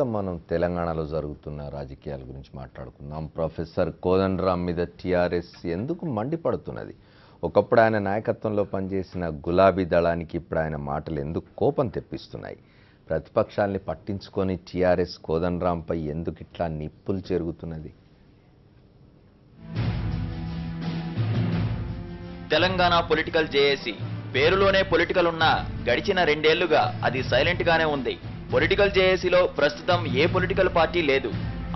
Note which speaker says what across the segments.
Speaker 1: ఇక మనం తెలంగాణలో జరుగుతున్న రాజకీయాల గురించి మాట్లాడుకుందాం. ప్రొఫెసర్ కోదండరాం మీద టీఆర్ఎస్ ఎందుకు మండిపడుతున్నది? ఒకప్పుడు ఆయన నాయకత్వంలో పనిచేసిన గులాబీ దళానికి ఇప్పుడు ఆయన మాటలు ఎందుకు కోపం తెప్పిస్తున్నాయి? ప్రతిపక్షాల్ని పట్టించుకొని టీఆర్ఎస్ కోదండరాంపై ఎందుకు ఇట్లా నిప్పులు చెరుగుతున్నది?
Speaker 2: తెలంగాణ పొలిటికల్ జేఏసీ పేరులోనే పొలిటికల్ ఉన్నా గడిచిన 2 ఏళ్లుగా అది సైలెంట్ గానే ఉంది. పొలిటికల్ జేఏసీలో ప్రస్తుతం ఏ పొలిటికల్ పార్టీ లేదు.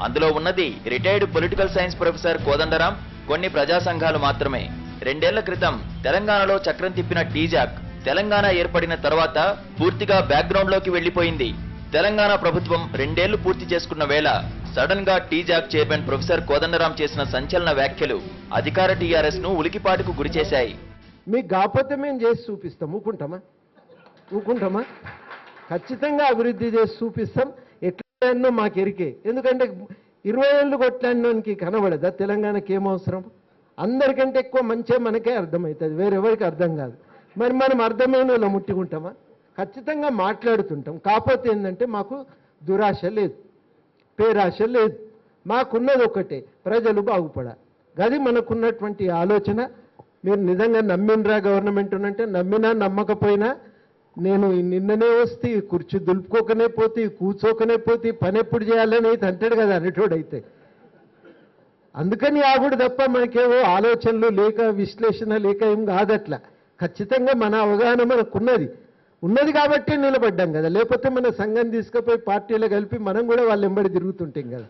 Speaker 2: అందులో ఉన్నది retired political science professor Kodandaram, కొన్ని ప్రజా సంఘాలు మాత్రమే. 2 ఏళ్ల క్రితం తెలంగాణలో చక్రం తిప్పిన టీజాక్ తెలంగాణ ఏర్పడిన తర్వాత పూర్తిగా బ్యాక్గ్రౌండ్ లోకి వెళ్లిపోయింది. తెలంగాణ ప్రభుత్వం 2 ఏళ్లు పూర్తి చేసుకున్న వేళ సడన్ గా టీజాక్ చైర్మన్ ప్రొఫెసర్ కోదండరాం చేసిన సంచలన వ్యాఖ్యలు అధికార టీఆర్ఎస్ ను ఉలికిపాటుకు గురిచేశాయి.
Speaker 3: మీకు కాకపోతే మేము చేసి చూపిస్తాం, ఊకుంటామా? ఖచ్చితంగా అభివృద్ధి చేసి చూపిస్తాం. ఎట్లా మాకు ఎరికే. ఎందుకంటే 20 ఏళ్ళు కొట్లాడినోనికి కనబడదా తెలంగాణకి ఏమవసరం? అందరికంటే ఎక్కువ మంచిగా మనకే అర్థమవుతుంది, వేరెవరికి అర్థం కాదు. మరి మనం అర్థమైన వాళ్ళ ముట్టుకుంటామా? ఖచ్చితంగా మాట్లాడుతుంటాం. కాకపోతే ఏంటంటే మాకు దురాశ లేదు, పేరాశ లేదు. మాకున్నది ఒకటే, ప్రజలు బాగుపడాలి. గది మనకున్నటువంటి ఆలోచన. మీరు నిజంగా నమ్మినరా గవర్నమెంట్ అంటే నమ్మినా నమ్మకపోయినా నేను నిన్ననే వస్తే కుర్చీ దులుపుకోకనే పోతే, కూర్చోకనే పోతే, పని ఎప్పుడు చేయాలని అయితే అంటాడు కదా అనేటోడైతే. అందుకని ఆగుడు తప్ప మనకేవో ఆలోచనలు లేక విశ్లేషణ లేక ఏం కాదట్లా. ఖచ్చితంగా మన అవగాహన ఉన్నది కాబట్టి నిలబడ్డాం కదా. లేకపోతే మన సంఘం తీసుకుపోయి పార్టీలో కలిపి మనం కూడా వాళ్ళు వెంబడి తిరుగుతుంటాం కదా.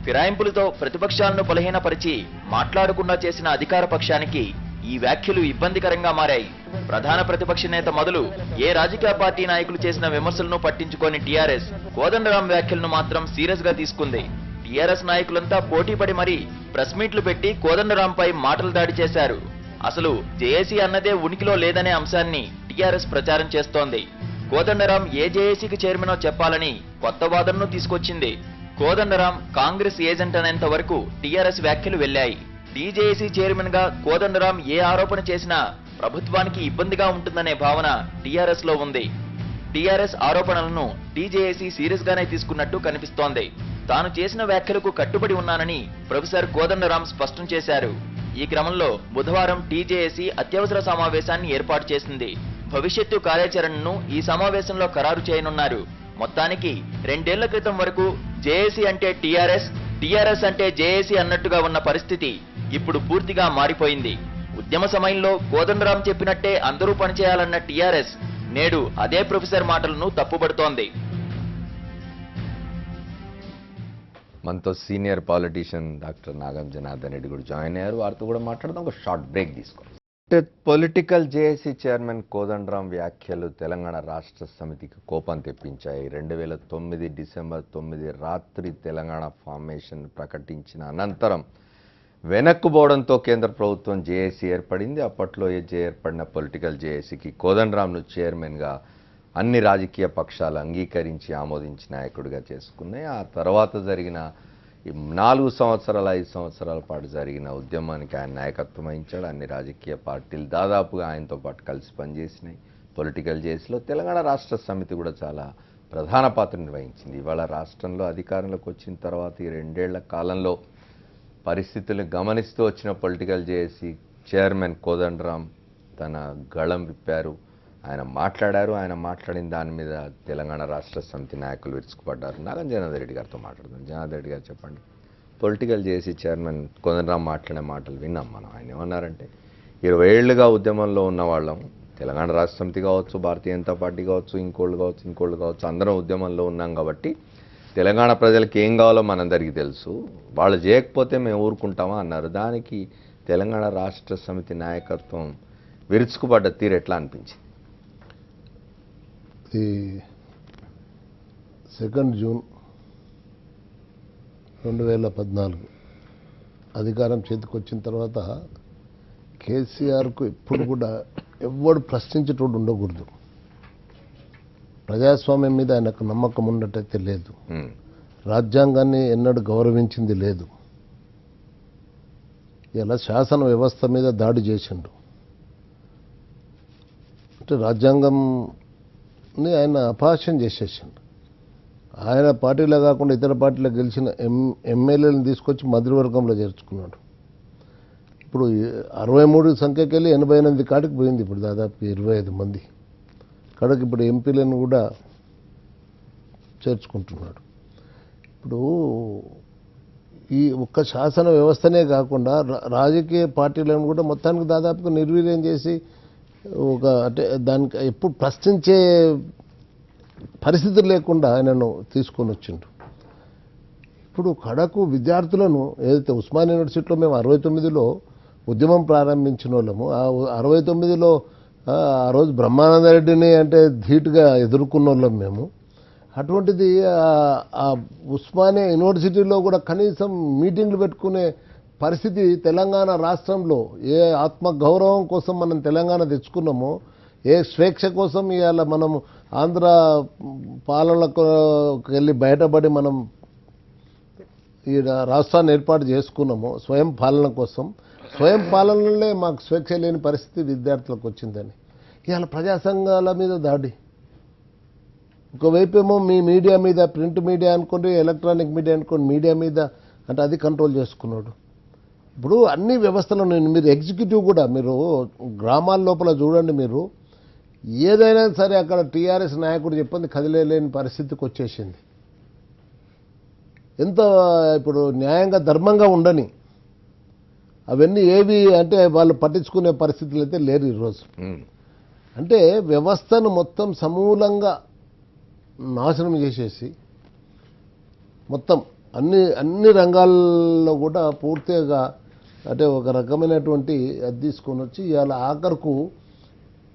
Speaker 2: ఫిరాయింపులతో ప్రతిపక్షాలను బలహీనపరిచి మాట్లాడకుండా చేసిన అధికార పక్షానికి ఈ వ్యాఖ్యలు ఇబ్బందికరంగా మారాయి. ప్రధాన ప్రతిపక్ష నేత మొదలు ఏ రాజకీయ పార్టీ నాయకులు చేసిన విమర్శలను పట్టించుకొని టీఆర్ఎస్ కోదండరాం వ్యాఖ్యలను మాత్రం సీరియస్ గా తీసుకుంది. టీఆర్ఎస్ నాయకులంతా పోటీపడి మరీ ప్రెస్ మీట్లు పెట్టి కోదండరాంపై మాటలు దాడి చేశారు. అసలు జేఏసీ అన్నదే ఉనికిలో లేదనే అంశాన్ని టీఆర్ఎస్ ప్రచారం చేస్తోంది. కోదండరాం ఏ జేఏసీకి చైర్మనో చెప్పాలని కొత్త వాదనను తీసుకొచ్చింది. కోదండరాం కాంగ్రెస్ ఏజెంట్ అనేంత వరకు టీఆర్ఎస్ వ్యాఖ్యలు వెళ్లాయి. టీజేఏసీ చైర్మన్ గా కోదండరాం ఏ ఆరోపణ చేసినా ప్రభుత్వానికి ఇబ్బందిగా ఉంటుందనే భావన టీఆర్ఎస్ లో ఉంది. టీఆర్ఎస్ ఆరోపణలను టీజేఏసీ సీరియస్ గానే తీసుకున్నట్టు కనిపిస్తోంది. తాను చేసిన వ్యాఖ్యలకు కట్టుబడి ఉన్నానని ప్రొఫెసర్ కోదండరాం స్పష్టం చేశారు. ఈ క్రమంలో బుధవారం టీజేఏసీ అత్యవసర సమావేశాన్ని ఏర్పాటు చేసింది. భవిష్యత్తు కార్యాచరణను ఈ సమావేశంలో ఖరారు చేయనున్నారు. మొత్తానికి 2 ఏళ్ల క్రితం వరకు జేఏసీ అంటే టీఆర్ఎస్, టీఆర్ఎస్ అంటే జేఏసీ అన్నట్టుగా ఉన్న పరిస్థితి ఇప్పుడు పూర్తిగా మారిపోయింది. ఉద్యమ సమయంలో కోదండరాం చెప్పినట్టే అందరూ పనిచేయాలన్న టీఆర్ఎస్ నేడు అదే ప్రొఫెసర్ మాటలను తప్పుపడుతోంది.
Speaker 1: మనతో senior politician doctor Nagam Janardhan Reddy కూడా జాయిన్ అయ్యారు. వారితో కూడా మాట్లాడదాం. ఒక షార్ట్ బ్రేక్ తీసుకోండి. పొలిటికల్ జేఏసీ చైర్మన్ కోదండరాం వ్యాఖ్యలు తెలంగాణ రాష్ట్ర సమితికి కోపం తెప్పించాయి. 2009 డిసెంబర్ 9 రాత్రి తెలంగాణ ఫార్మేషన్ ప్రకటించిన అనంతరం వెనక్కుపోవడంతో కేంద్ర ప్రభుత్వం జేఏసీ ఏర్పడింది. అప్పట్లో ఏర్పడిన పొలిటికల్ జేఏసీకి కోదండరాంను చైర్మన్గా అన్ని రాజకీయ పక్షాలు అంగీకరించి ఆమోదించి నాయకుడిగా చేసుకున్నాయి. ఆ తర్వాత జరిగిన 4 సంవత్సరాలు 5 సంవత్సరాల పాటు జరిగిన ఉద్యమానికి ఆయన నాయకత్వం వహించాడు. అన్ని రాజకీయ పార్టీలు దాదాపుగా ఆయనతో పాటు కలిసి పనిచేసినాయి. పొలిటికల్ జేఏసీలో తెలంగాణ రాష్ట్ర సమితి కూడా చాలా ప్రధాన పాత్ర నిర్వహించింది. ఇవాళ రాష్ట్రంలో అధికారంలోకి వచ్చిన తర్వాత ఈ 2 ఏళ్ల కాలంలో పరిస్థితులను గమనిస్తూ వచ్చిన పొలిటికల్ జేఏసీ చైర్మన్ కోదండరాం తన గళం విప్పారు. ఆయన మాట్లాడారు. ఆయన మాట్లాడిన దాని మీద తెలంగాణ రాష్ట్ర సమితి నాయకులు విరుచుకుపడ్డారు. నాగం జనార్దన్ రెడ్డి గారితో మాట్లాడుతున్నాం. జనార్దన్ రెడ్డి గారు చెప్పండి, పొలిటికల్ జేఏసీ చైర్మన్ కోదండరాం మాట్లాడే మాటలు విన్నాం మనం. ఆయన ఏమన్నారంటే 20 ఏళ్లుగా ఉద్యమంలో ఉన్న వాళ్ళం, తెలంగాణ రాష్ట్ర సమితి కావచ్చు, భారతీయ జనతా పార్టీ కావచ్చు, ఇంకోళ్ళు కావచ్చు, అందరం ఉద్యమంలో ఉన్నాం కాబట్టి తెలంగాణ ప్రజలకు ఏం కావాలో మనందరికీ తెలుసు, వాళ్ళు చేయకపోతే మేము ఊరుకుంటామా అన్నారు. దానికి తెలంగాణ రాష్ట్ర సమితి నాయకత్వం విరుచుకుపడ్డ తీరు ఎట్లా అనిపించింది?
Speaker 4: 2 జూన్ 2014 అధికారం చేతికొచ్చిన తర్వాత కేసీఆర్కు ఎప్పుడు కూడా ఎవడు ప్రశ్నించేటోడు ఉండకూడదు. ప్రజాస్వామ్యం మీద ఆయనకు నమ్మకం ఉన్నట్టయితే లేదు. రాజ్యాంగాన్ని ఎన్నడూ గౌరవించింది లేదు. ఇలా శాసన వ్యవస్థ మీద దాడి చేసిండు. అంటే రాజ్యాంగంని ఆయన అపహాస్యం చేసేసిండు. ఆయన పార్టీలో కాకుండా ఇతర పార్టీలో గెలిచిన ఎమ్మెల్యేలను తీసుకొచ్చి మంత్రివర్గంలో చేర్చుకున్నాడు. ఇప్పుడు 63 సంఖ్యకి వెళ్ళి 88 కాటికి పోయింది. ఇప్పుడు దాదాపు 25 మంది కాడికి ఇప్పుడు ఎంపీలను కూడా చేర్చుకుంటున్నాడు. ఇప్పుడు ఈ ఒక్క శాసన వ్యవస్థనే కాకుండా రాజకీయ పార్టీలను కూడా మొత్తానికి దాదాపుగా నిర్వీర్యం చేసి అంటే దానికి ఎప్పుడు ప్రశ్నించే పరిస్థితి లేకుండా ఆయనను తీసుకొని వచ్చిండు. ఇప్పుడు కడకు విద్యార్థులను ఏదైతే ఉస్మాన్ యూనివర్సిటీలో మేము 69లో ఉద్యమం ప్రారంభించిన వాళ్ళము, ఆ 69లో ఆ రోజు బ్రహ్మానందరెడ్డిని అంటే ధీటుగా ఎదుర్కొన్న వాళ్ళం మేము. అటువంటిది ఆ ఉస్మానియా యూనివర్సిటీలో కూడా కనీసం మీటింగ్లు పెట్టుకునే పరిస్థితి తెలంగాణ రాష్ట్రంలో ఏ ఆత్మగౌరవం కోసం మనం తెలంగాణ తెచ్చుకున్నామో, ఏ స్వేచ్ఛ కోసం ఇవాళ మనం ఆంధ్ర పాలనకు వెళ్ళి బయటపడి మనం ఈ రాష్ట్రాన్ని ఏర్పాటు చేసుకున్నామో స్వయం పాలన కోసం, స్వయం పాలనలో మాకు స్వేచ్ఛ లేని పరిస్థితి విద్యార్థులకు వచ్చిందని ఇవాళ ప్రజా సంఘాల మీద దాడి. ఒకవైపు ఏమో మీ మీడియా మీద, ప్రింట్ మీడియా అనుకోండి, ఎలక్ట్రానిక్ మీడియా అనుకోండి, మీడియా మీద అంటే అది కంట్రోల్ చేసుకున్నాడు. ఇప్పుడు అన్ని వ్యవస్థలను మీరు ఎగ్జిక్యూటివ్ కూడా మీరు గ్రామాల లోపల చూడండి, మీరు ఏదైనా సరే అక్కడ టీఆర్ఎస్ నాయకుడు చెప్పింది కదిలేలేని పరిస్థితికి వచ్చేసింది. ఎంత ఇప్పుడు న్యాయంగా ధర్మంగా ఉండని అవన్నీ ఏవి అంటే వాళ్ళు పట్టించుకునే పరిస్థితులు అయితే లేరు ఈరోజు. అంటే వ్యవస్థను మొత్తం సమూలంగా నాశనం చేసేసి మొత్తం అన్ని రంగాల్లో కూడా పూర్తిగా అంటే ఒక రకమైనటువంటి అది తీసుకొని వచ్చి ఇవాళ ఆఖరుకు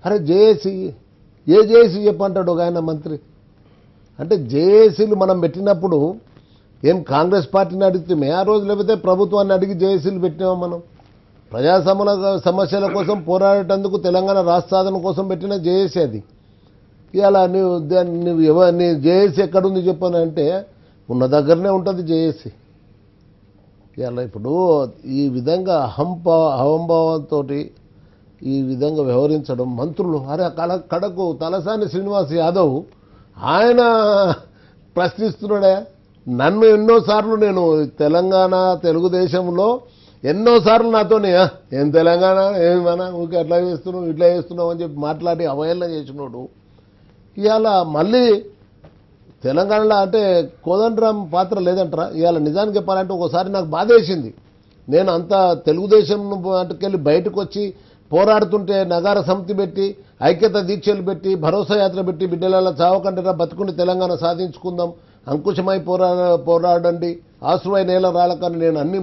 Speaker 4: అరే జేఏసీ చెప్పంటాడు ఒక ఆయన మంత్రి. అంటే జేఏసీలు మనం పెట్టినప్పుడు ఏం కాంగ్రెస్ పార్టీని అడిగితే ఆ రోజు, లేకపోతే ప్రభుత్వాన్ని అడిగి జేఏసీలు పెట్టినామా మనం? ప్రజా సమస్యల కోసం పోరాడేటందుకు తెలంగాణ రాష్ట్ర సాధన కోసం పెట్టిన జేఏసీ అది. ఇవాళ నీ జేఏసీ ఎక్కడుంది చెప్పాను అంటే ఉన్న దగ్గరనే ఉంటుంది జేఏసీ. ఇవాళ ఇప్పుడు ఈ విధంగా అహంభావంతో ఈ విధంగా వ్యవహరించడం మంత్రులు, అరే కడకు తలసాని శ్రీనివాస్ యాదవ్ ఆయన ప్రశ్నిస్తున్నాడే. నన్ను ఎన్నోసార్లు నేను తెలంగాణ తెలుగుదేశంలో ఎన్నోసార్లు నాతోనే ఏం తెలంగాణ ఏమన్నా ఊరికి అట్లా చేస్తున్నావు ఇట్లా చేస్తున్నావు అని చెప్పి మాట్లాడి అవహేళన చేసినోడు ఇవాళ మళ్ళీ తెలంగాణలో అంటే కోదండరామ్ పాత్ర లేదంటారా? ఇవాళ నిజానికి చెప్పాలంటే ఒకసారి నాకు బాధేసింది. నేను అంతా తెలుగుదేశం అంటుకెళ్ళి బయటకు వచ్చి పోరాడుతుంటే నగార సమితి పెట్టి, ఐక్యత దీక్షలు పెట్టి, భరోసా యాత్ర పెట్టి, బిడ్డల చావకంటరా బతుకుండి తెలంగాణ సాధించుకుందాం, అంకుశమై పోరాడండి, ఆశ్రువై నేల రాలకని నేను అన్ని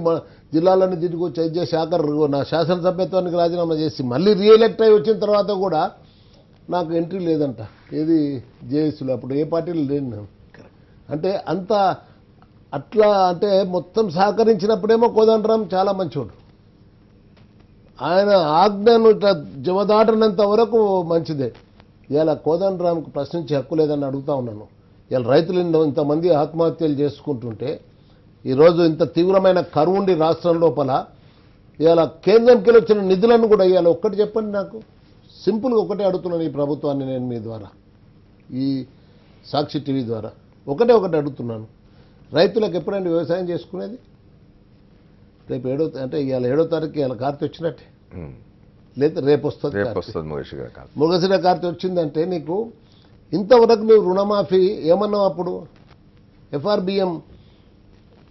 Speaker 4: జిల్లాలన్నీ తిరిగి వచ్చి చేసి నా శాసనసభ్యత్వానికి రాజీనామా చేసి మళ్ళీ రీఎలెక్ట్ అయి వచ్చిన తర్వాత కూడా నాకు ఎంట్రీ లేదంట. ఏది జేఏసీలో అప్పుడు ఏ పార్టీలు లేను నేను. అంటే అంత అట్లా అంటే మొత్తం సహకరించినప్పుడేమో కోదండరామ్ చాలా మంచోడు. ఆయన ఆజ్ఞను ఇట్లా జవదాటనంత వరకు మంచిదే. ఇవాళ కోదండరామ్కు ప్రశ్నించే హక్కు లేదని అడుగుతా ఉన్నాను. ఇవాళ రైతులు ఇంతమంది ఆత్మహత్యలు చేసుకుంటుంటే, ఈరోజు ఇంత తీవ్రమైన కరువుండి రాష్ట్రం లోపల ఇవాళ కేంద్రంకి వచ్చిన నిధులను కూడా ఇవాళ ఒక్కటి చెప్పండి నాకు. సింపుల్గా ఒకటే అడుగుతున్నాను ఈ ప్రభుత్వాన్ని నేను మీ ద్వారా, ఈ సాక్షి టీవీ ద్వారా ఒకటే అడుగుతున్నాను. రైతులకు ఎప్పుడైనా వ్యవసాయం చేసుకునేది? రేపు అంటే ఇవాళ 7వ తారీఖు ఇవాళ కార్తీ వచ్చినట్టే, లేదా రేపు వస్తుంది మృగశిర కార్తీ వచ్చిందంటే నీకు ఇంతవరకు నువ్వు రుణమాఫీ ఏమన్నావు? అప్పుడు ఎఫ్ఆర్బిఎం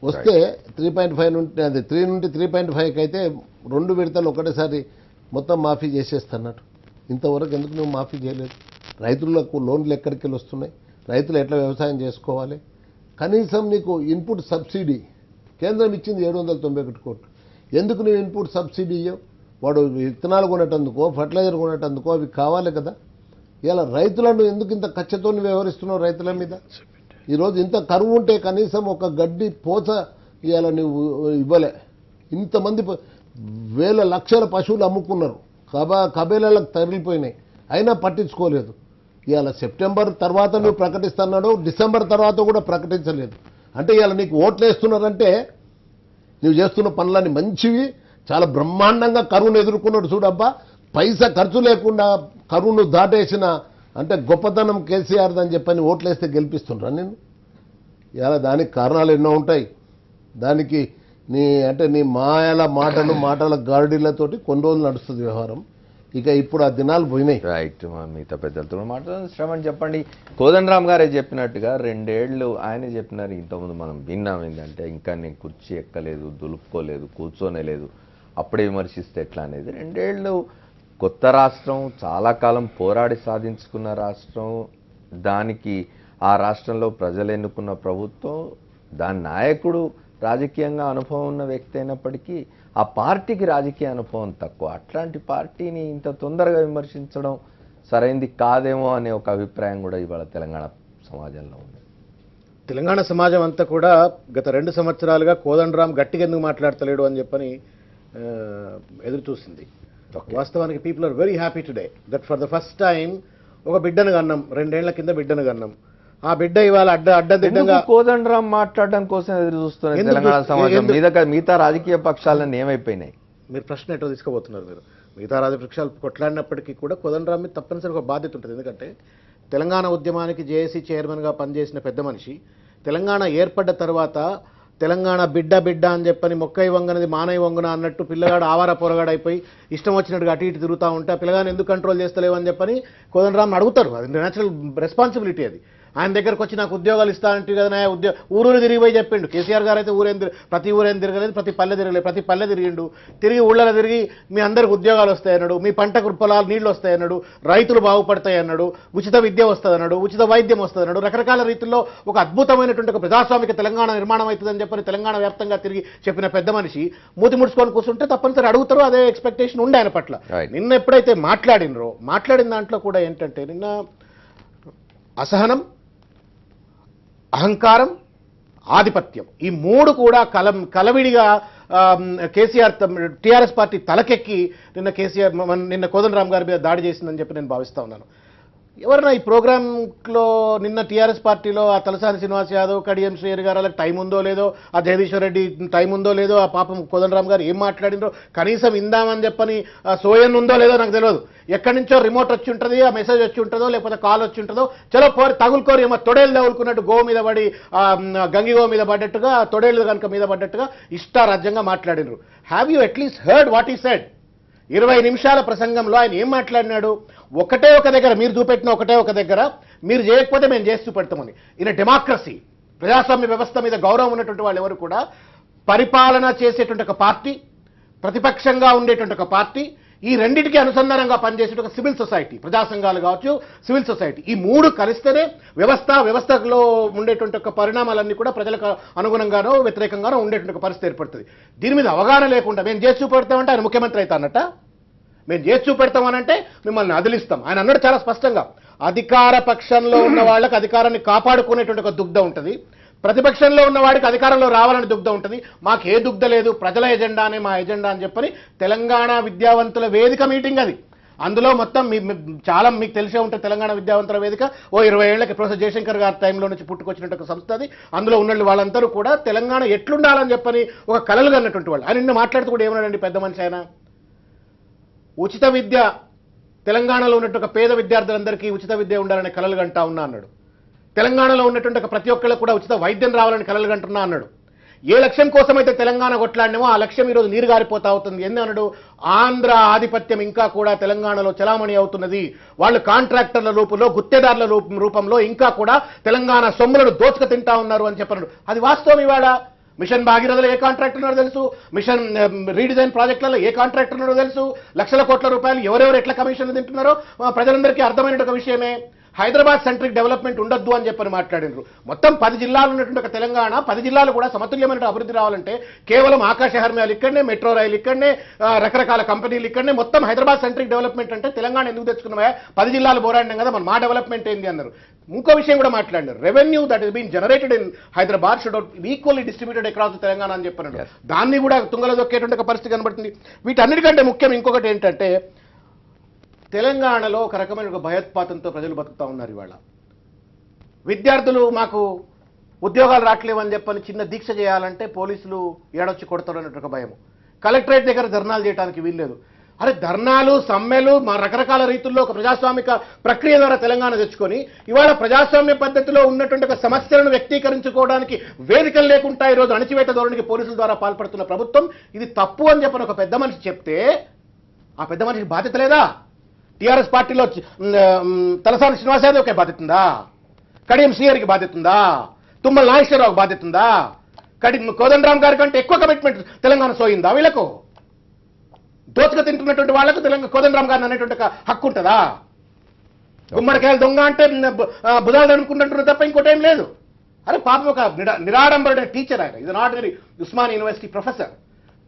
Speaker 4: వస్తే 3.5 నుండి అది 3 నుండి 3.5కి అయితే 2 విడతలు ఒకటేసారి మొత్తం మాఫీ చేసేస్తున్నట్టు. ఇంతవరకు ఎందుకు నువ్వు మాఫీ చేయలేదు? రైతులకు లోన్లు ఎక్కడికి వెళ్ళి వస్తున్నాయి? రైతులు ఎట్లా వ్యవసాయం చేసుకోవాలి? కనీసం నీకు ఇన్పుట్ సబ్సిడీ కేంద్రం ఇచ్చింది 791 కోట్లు. ఎందుకు నువ్వు ఇన్పుట్ సబ్సిడీ ఇవ్వవు? వాడు విత్తనాలు కొనేటందుకో ఫర్టిలైజర్ కొనేటందుకో అవి కావాలి కదా. ఇలా రైతులను ఎందుకు ఇంత కచ్చతో వ్యవహరిస్తున్నావు రైతుల మీద? ఈరోజు ఇంత కరువు ఉంటే కనీసం ఒక గడ్డి పోచ ఇవాళ నువ్వు ఇవ్వలే. ఇంతమంది వేల లక్షల పశువులు అమ్ముకున్నారు, కబేలాలకు తగిలిపోయినాయి, అయినా పట్టించుకోలేదు. ఇవాళ సెప్టెంబర్ తర్వాత నువ్వు ప్రకటిస్తున్నాడు, డిసెంబర్ తర్వాత కూడా ప్రకటించలేదు. అంటే ఇవాళ నీకు ఓట్లు వేస్తున్నారంటే నువ్వు చేస్తున్న పనులన్నీ మంచివి, చాలా బ్రహ్మాండంగా కరువును ఎదుర్కొన్నాడు చూడబ్బా, పైసా ఖర్చు లేకుండా కరువును దాటేసిన అంటే గొప్పతనం కేసీఆర్ అని చెప్పని ఓట్లేస్తే గెలిపిస్తుండ్రా నేను? ఇలా దానికి కారణాలు ఎన్నో ఉంటాయి. దానికి నీ మాటల గారడీలతోటి కొన్ని రోజులు నడుస్తుంది వ్యవహారం. ఇక ఇప్పుడు ఆ దినాలు పోయినాయి.
Speaker 1: రైట్. మిగతా పెద్దలతో కూడా మాట్లాడదాం. శ్రవణ్ చెప్పండి, కోదండరామ్ గారే చెప్పినట్టుగా 2 ఏళ్ళు ఆయనే చెప్పినారు, ఇంతకుముందు మనం విన్నాం ఏంటంటే ఇంకా నేను కుర్చీ ఎక్కలేదు, దులుపుకోలేదు, కూర్చోనే లేదు, అప్పుడే విమర్శిస్తే ఎట్లా అనేది. 2 ఏళ్ళు కొత్త రాష్ట్రం, చాలా కాలం పోరాడి సాధించుకున్న రాష్ట్రం, దానికి ఆ రాష్ట్రంలో ప్రజలు ఎన్నుకున్న ప్రభుత్వం, దాని నాయకుడు రాజకీయంగా అనుభవం ఉన్న వ్యక్తి అయినప్పటికీ ఆ పార్టీకి రాజకీయ అనుభవం తక్కువ. అట్లాంటి పార్టీని ఇంత తొందరగా విమర్శించడం సరైంది కాదేమో అనే ఒక అభిప్రాయం కూడా ఇవాళ తెలంగాణ సమాజంలో ఉంది.
Speaker 5: తెలంగాణ సమాజం అంతా కూడా గత 2 సంవత్సరాలుగా కోదండరామ్ గట్టిగా ఎందుకు మాట్లాడతలేడు అని చెప్పని ఎదురు చూసింది. వాస్తవానికి people are very happy today that for the first time ఒక బిడ్డను కన్నాం, 2 ఏళ్ల కింద బిడ్డను కన్నాం. ఆ బిడ్డ ఇవాళ అడ్డదిడ్డంగా
Speaker 1: కోదండరామ్ మాట్లాడడం కోసం ఎదురు చూస్తున్నారు తెలంగాణ సమాజం. మిగతా రాజకీయ పక్షాలన్నీ ఏమైపోయినాయి?
Speaker 5: మీరు ప్రశ్న ఎటో తీసుకుపోతున్నారు. మీరు మిగతా రాజపక్షాలు కొట్లాడినప్పటికీ కూడా కోదండరామ్ మీద తప్పనిసరి ఒక బాధ్యత ఉంటుంది. ఎందుకంటే తెలంగాణ ఉద్యమానికి జేఏసీ చైర్మన్గా పనిచేసిన పెద్ద మనిషి, తెలంగాణ ఏర్పడ్డ తర్వాత తెలంగాణ బిడ్డ అని చెప్పని మొక్కై వంగనది మానై వంగున అన్నట్టు పిల్లగాడు ఆవార పొరగాడైపోయి ఇష్టం వచ్చినట్టుగా అటు ఇటు తిరుగుతూ ఉంటే ఆ పిల్లగాని ఎందుకు కంట్రోల్ చేస్తలేవు అని చెప్పని కోదండరామ్ని అడుగుతారు. అది నేచురల్ రెస్పాన్సిబిలిటీ. అది ఆయన దగ్గరకు వచ్చి నాకు ఉద్యోగాలు ఇస్తానంటే కదా ఊరూరు తిరిగిపోయి చెప్పిండు. కేసీఆర్ గారు అయితే ప్రతి ఊరేం తిరగలేదు, ప్రతి పల్లె తిరగలేదు, ప్రతి పల్లె తిరిగిండు. తిరిగి ఊళ్ళలో తిరిగి మీ అందరికి ఉద్యోగాలు వస్తాయన్నాడు, మీ పంటకు పొలాలు నీళ్లు వస్తాయన్నాడు, రైతులు బాగుపడతాయి అన్నాడు, ఉచిత విద్య వస్తుందన్నాడు, ఉచిత వైద్యం వస్తుందన్నాడు. రకరకాల రీతుల్లో ఒక అద్భుతమైనటువంటి ఒక ప్రజాస్వామిక తెలంగాణ నిర్మాణం అవుతుందని చెప్పని తెలంగాణ వ్యాప్తంగా తిరిగి చెప్పిన పెద్ద మనిషి మూతి ముడుచుకొని కూర్చుంటే తప్పనిసరి అడుగుతారు. అదే ఎక్స్పెక్టేషన్ ఉండే ఆయన పట్ల. నిన్న ఎప్పుడైతే మాట్లాడిన దాంట్లో కూడా ఏంటంటే నిన్న అసహనం, అహంకారం, ఆధిపత్యం, ఈ 3 కూడా కలవిడిగా కేసీఆర్ టీఆర్ఎస్ పార్టీ తలకెక్కి నిన్న కోదండరామ్ గారి మీద దాడి చేసిందని చెప్పి నేను భావిస్తా ఉన్నాను. ఎవరైనా ఈ ప్రోగ్రాంలో నిన్న టీఆర్ఎస్ పార్టీలో ఆ తలసాని శ్రీనివాస్ యాదవ్, కడియం శ్రీహరి గారు వాళ్ళకి టైం ఉందో లేదో, ఆ జగదీశ్వర్ రెడ్డి టైం ఉందో లేదో, ఆ పాపం కోదండరామ్ గారు ఏం మాట్లాడిందో కనీసం ఇందామని చెప్పని సోయన్ ఉందో లేదో నాకు తెలియదు. ఎక్కడి నుంచో రిమోట్ వచ్చి ఉంటుంది, ఆ మెసేజ్ వచ్చి ఉంటుందో లేకపోతే కాల్ వచ్చి ఉంటుందో, చలో తగులుకోరు ఏమో తొడేళ్ళు తగులుకున్నట్టు గో మీద పడి గంగిగో మీద పడ్డట్టుగా, తొడేళ్ళు కనుక మీద పడ్డట్టుగా ఇష్టారాజ్యంగా మాట్లాడినరు. Have you atleast heard what he said? 20 నిమిషాల ప్రసంగంలో ఆయన ఏం మాట్లాడినాడు? ఒకటే ఒక దగ్గర మీరు చూపెట్టిన ఒక దగ్గర మీరు చేయకపోతే మేము చేసి చూపెడతామని. ఇన్ డెమోక్రసీ, ప్రజాస్వామ్య వ్యవస్థ మీద గౌరవం ఉన్నటువంటి వాళ్ళు ఎవరు కూడా పరిపాలన చేసేటువంటి ఒక పార్టీ, ప్రతిపక్షంగా ఉండేటువంటి ఒక పార్టీ, ఈ రెండింటికి అనుసంధానంగా పనిచేసే ఒక సివిల్ సొసైటీ, ప్రజా సంఘాలు కావచ్చు, సివిల్ సొసైటీ, ఈ 3 కలిస్తేనే వ్యవస్థలో ఉండేటువంటి ఒక పరిణామాలన్నీ కూడా ప్రజలకు అనుగుణంగానో వ్యతిరేకంగానో ఉండేటువంటి ఒక పరిస్థితి ఏర్పడుతుంది. దీని మీద అవగాహన లేకుండా మేము చేసి చూపెడతామంటే ఆయన ముఖ్యమంత్రి అవుతానట. మేము చేసి చూపెడతామనంటే మిమ్మల్ని అదిలిస్తాం. ఆయన అన్నాడు చాలా స్పష్టంగా, అధికార పక్షంలో ఉన్న వాళ్ళకి అధికారాన్ని కాపాడుకునేటువంటి ఒక దుగ్ధ ఉంటుంది, ప్రతిపక్షంలో ఉన్న వాడికి అధికారంలో రావాలని దుగ్ధ ఉంటుంది. మాకు ఏ దుగ్ధ లేదు, ప్రజల ఎజెండానే మా ఎజెండా అని చెప్పని తెలంగాణ విద్యావంతుల వేదిక మీటింగ్ అది. అందులో మొత్తం చాలా మీకు తెలిసే ఉంటుంది, తెలంగాణ విద్యావంతుల వేదిక 20 ఏళ్లకి ప్రొఫెసర్ జయశంకర్ గారి టైంలో నుంచి పుట్టుకొచ్చినట్టు ఒక సంస్థ అది. అందులో ఉన్న వాళ్ళందరూ కూడా తెలంగాణ ఎట్లుండాలని చెప్పని ఒక కలలు అన్నటువంటి వాళ్ళు. ఆయన నిన్న మాట్లాడుతూ కూడా ఏమన్నాడండి పెద్ద మనిషి ఆయన, ఉచిత విద్య తెలంగాణలో ఉన్నట్టు ఒక పేద విద్యార్థులందరికీ ఉచిత విద్య ఉండాలని కలలు కంటా ఉన్నా అన్నాడు. తెలంగాణలో ఉన్నటువంటి ఒక ప్రతి ఒక్కళ్ళకు కూడా ఉచిత వైద్యం రావాలని కలలు కంటున్నా అన్నాడు. ఏ లక్ష్యం కోసమైతే తెలంగాణ కొట్లాడినామో ఆ లక్ష్యం ఈరోజు నీరు గారిపోతా అవుతుంది. ఎందు అన్నాడు, ఆంధ్ర ఆధిపత్యం ఇంకా కూడా తెలంగాణలో చలామణి అవుతున్నది. వాళ్ళు కాంట్రాక్టర్ల రూపంలో, గుత్తేదారుల రూపంలో ఇంకా కూడా తెలంగాణ సొమ్ములను దోచుకు తింటా ఉన్నారు అని చెప్పన్నాడు. అది వాస్తవం. ఇవాళ మిషన్ భాగీరథలో ఏ కాంట్రాక్టర్ ఉన్నారో తెలుసు, మిషన్ రీడిజైన్ ప్రాజెక్టులలో ఏ కాంట్రాక్టర్ ఉన్నారో తెలుసు, లక్షల కోట్ల రూపాయలు ఎవరెవరు ఎట్లా కమిషన్లు తింటున్నారో ప్రజలందరికీ అర్థమైన ఒక విషయమే. హైదరాబాద్ సెంట్రిక్ డెవలప్మెంట్ ఉండొద్దు అని చెప్పని మాట్లాడినారు. మొత్తం 10 జిల్లాలు ఉన్నటువంటి ఒక తెలంగాణ, 10 జిల్లాలు కూడా సమతుల్యమైన అభివృద్ధి రావాలంటే కేవలం ఆకాశ హర్మ్యాలు ఇక్కడనే, మెట్రో రైలు ఇక్కడనే, రకరకాల కంపెనీలు ఇక్కడనే, మొత్తం హైదరాబాద్ సెంట్రిక్ డెవలప్మెంట్ అంటే తెలంగాణ ఎందుకు తెచ్చుకున్నామా? 10 జిల్లాలు పోరాడినాం కదా, మా డెవలప్మెంట్ ఏంది అన్నారు. ఇంకో విషయం కూడా మాట్లాడినారు, revenue that is been generated in Hyderabad should equally distributed across Telangana అని చెప్పారు. దాన్ని కూడా తుంగలో దొక్కేటువంటి ఒక పరిస్థితి కనబడుతుంది. వీటన్నిటికంటే ముఖ్యం ఇంకొకటి ఏంటంటే, తెలంగాణలో ఒక రకమైన ఒక భయోత్పాతంతో ప్రజలు బతుకుతా ఉన్నారు. ఇవాళ విద్యార్థులు మాకు ఉద్యోగాలు రావట్లేవని చెప్పని చిన్న దీక్ష చేయాలంటే పోలీసులు ఏడొచ్చి కొడతారు అన్నట్టు ఒక భయం. కలెక్టరేట్ దగ్గర ధర్నాలు చేయడానికి వీల్లేదు. అరే ధర్నాలు సమ్మెలు మా రకరకాల రీతుల్లో ఒక ప్రజాస్వామిక ప్రక్రియ ద్వారా తెలంగాణ తెచ్చుకొని ఇవాళ ప్రజాస్వామ్య పద్ధతిలో ఉన్నటువంటి ఒక సమస్యలను వ్యక్తీకరించుకోవడానికి వేదికలు లేకుండా ఈరోజు అణచివేత ధోరణికి పోలీసుల ద్వారా పాల్పడుతున్న ప్రభుత్వం ఇది తప్పు అని చెప్పని ఒక పెద్ద మనిషి చెప్తే ఆ పెద్ద మనిషికి బాధ్యత లేదా? టీఆర్ఎస్ పార్టీలో తలసాని శ్రీనివాస్ యాదవ్కి బాధ్యత ఉందా? కడియం శ్రీహరికి బాధ్యత ఉందా? తుమ్మల నాగేశ్వరరావుకి బాధ్యత ఉందా? కోదండరాం గారి కంటే ఎక్కువ కమిట్మెంట్ తెలంగాణ సోయిందా? వీళ్ళకు దోచుక తింటున్నటువంటి వాళ్ళకు తెలంగాణ కోదండరాం గారిని అనేటువంటి ఒక హక్కు ఉంటుందా? గుమ్మడికాయలు దొంగ అంటే బుధాలు అనుకుంటుంటున్న తప్ప ఇంకోటి ఏం లేదు. అరే పాపం ఒక నిరాడంబరుడైన టీచర్ ఆయన, ఇది not very Osman university professor.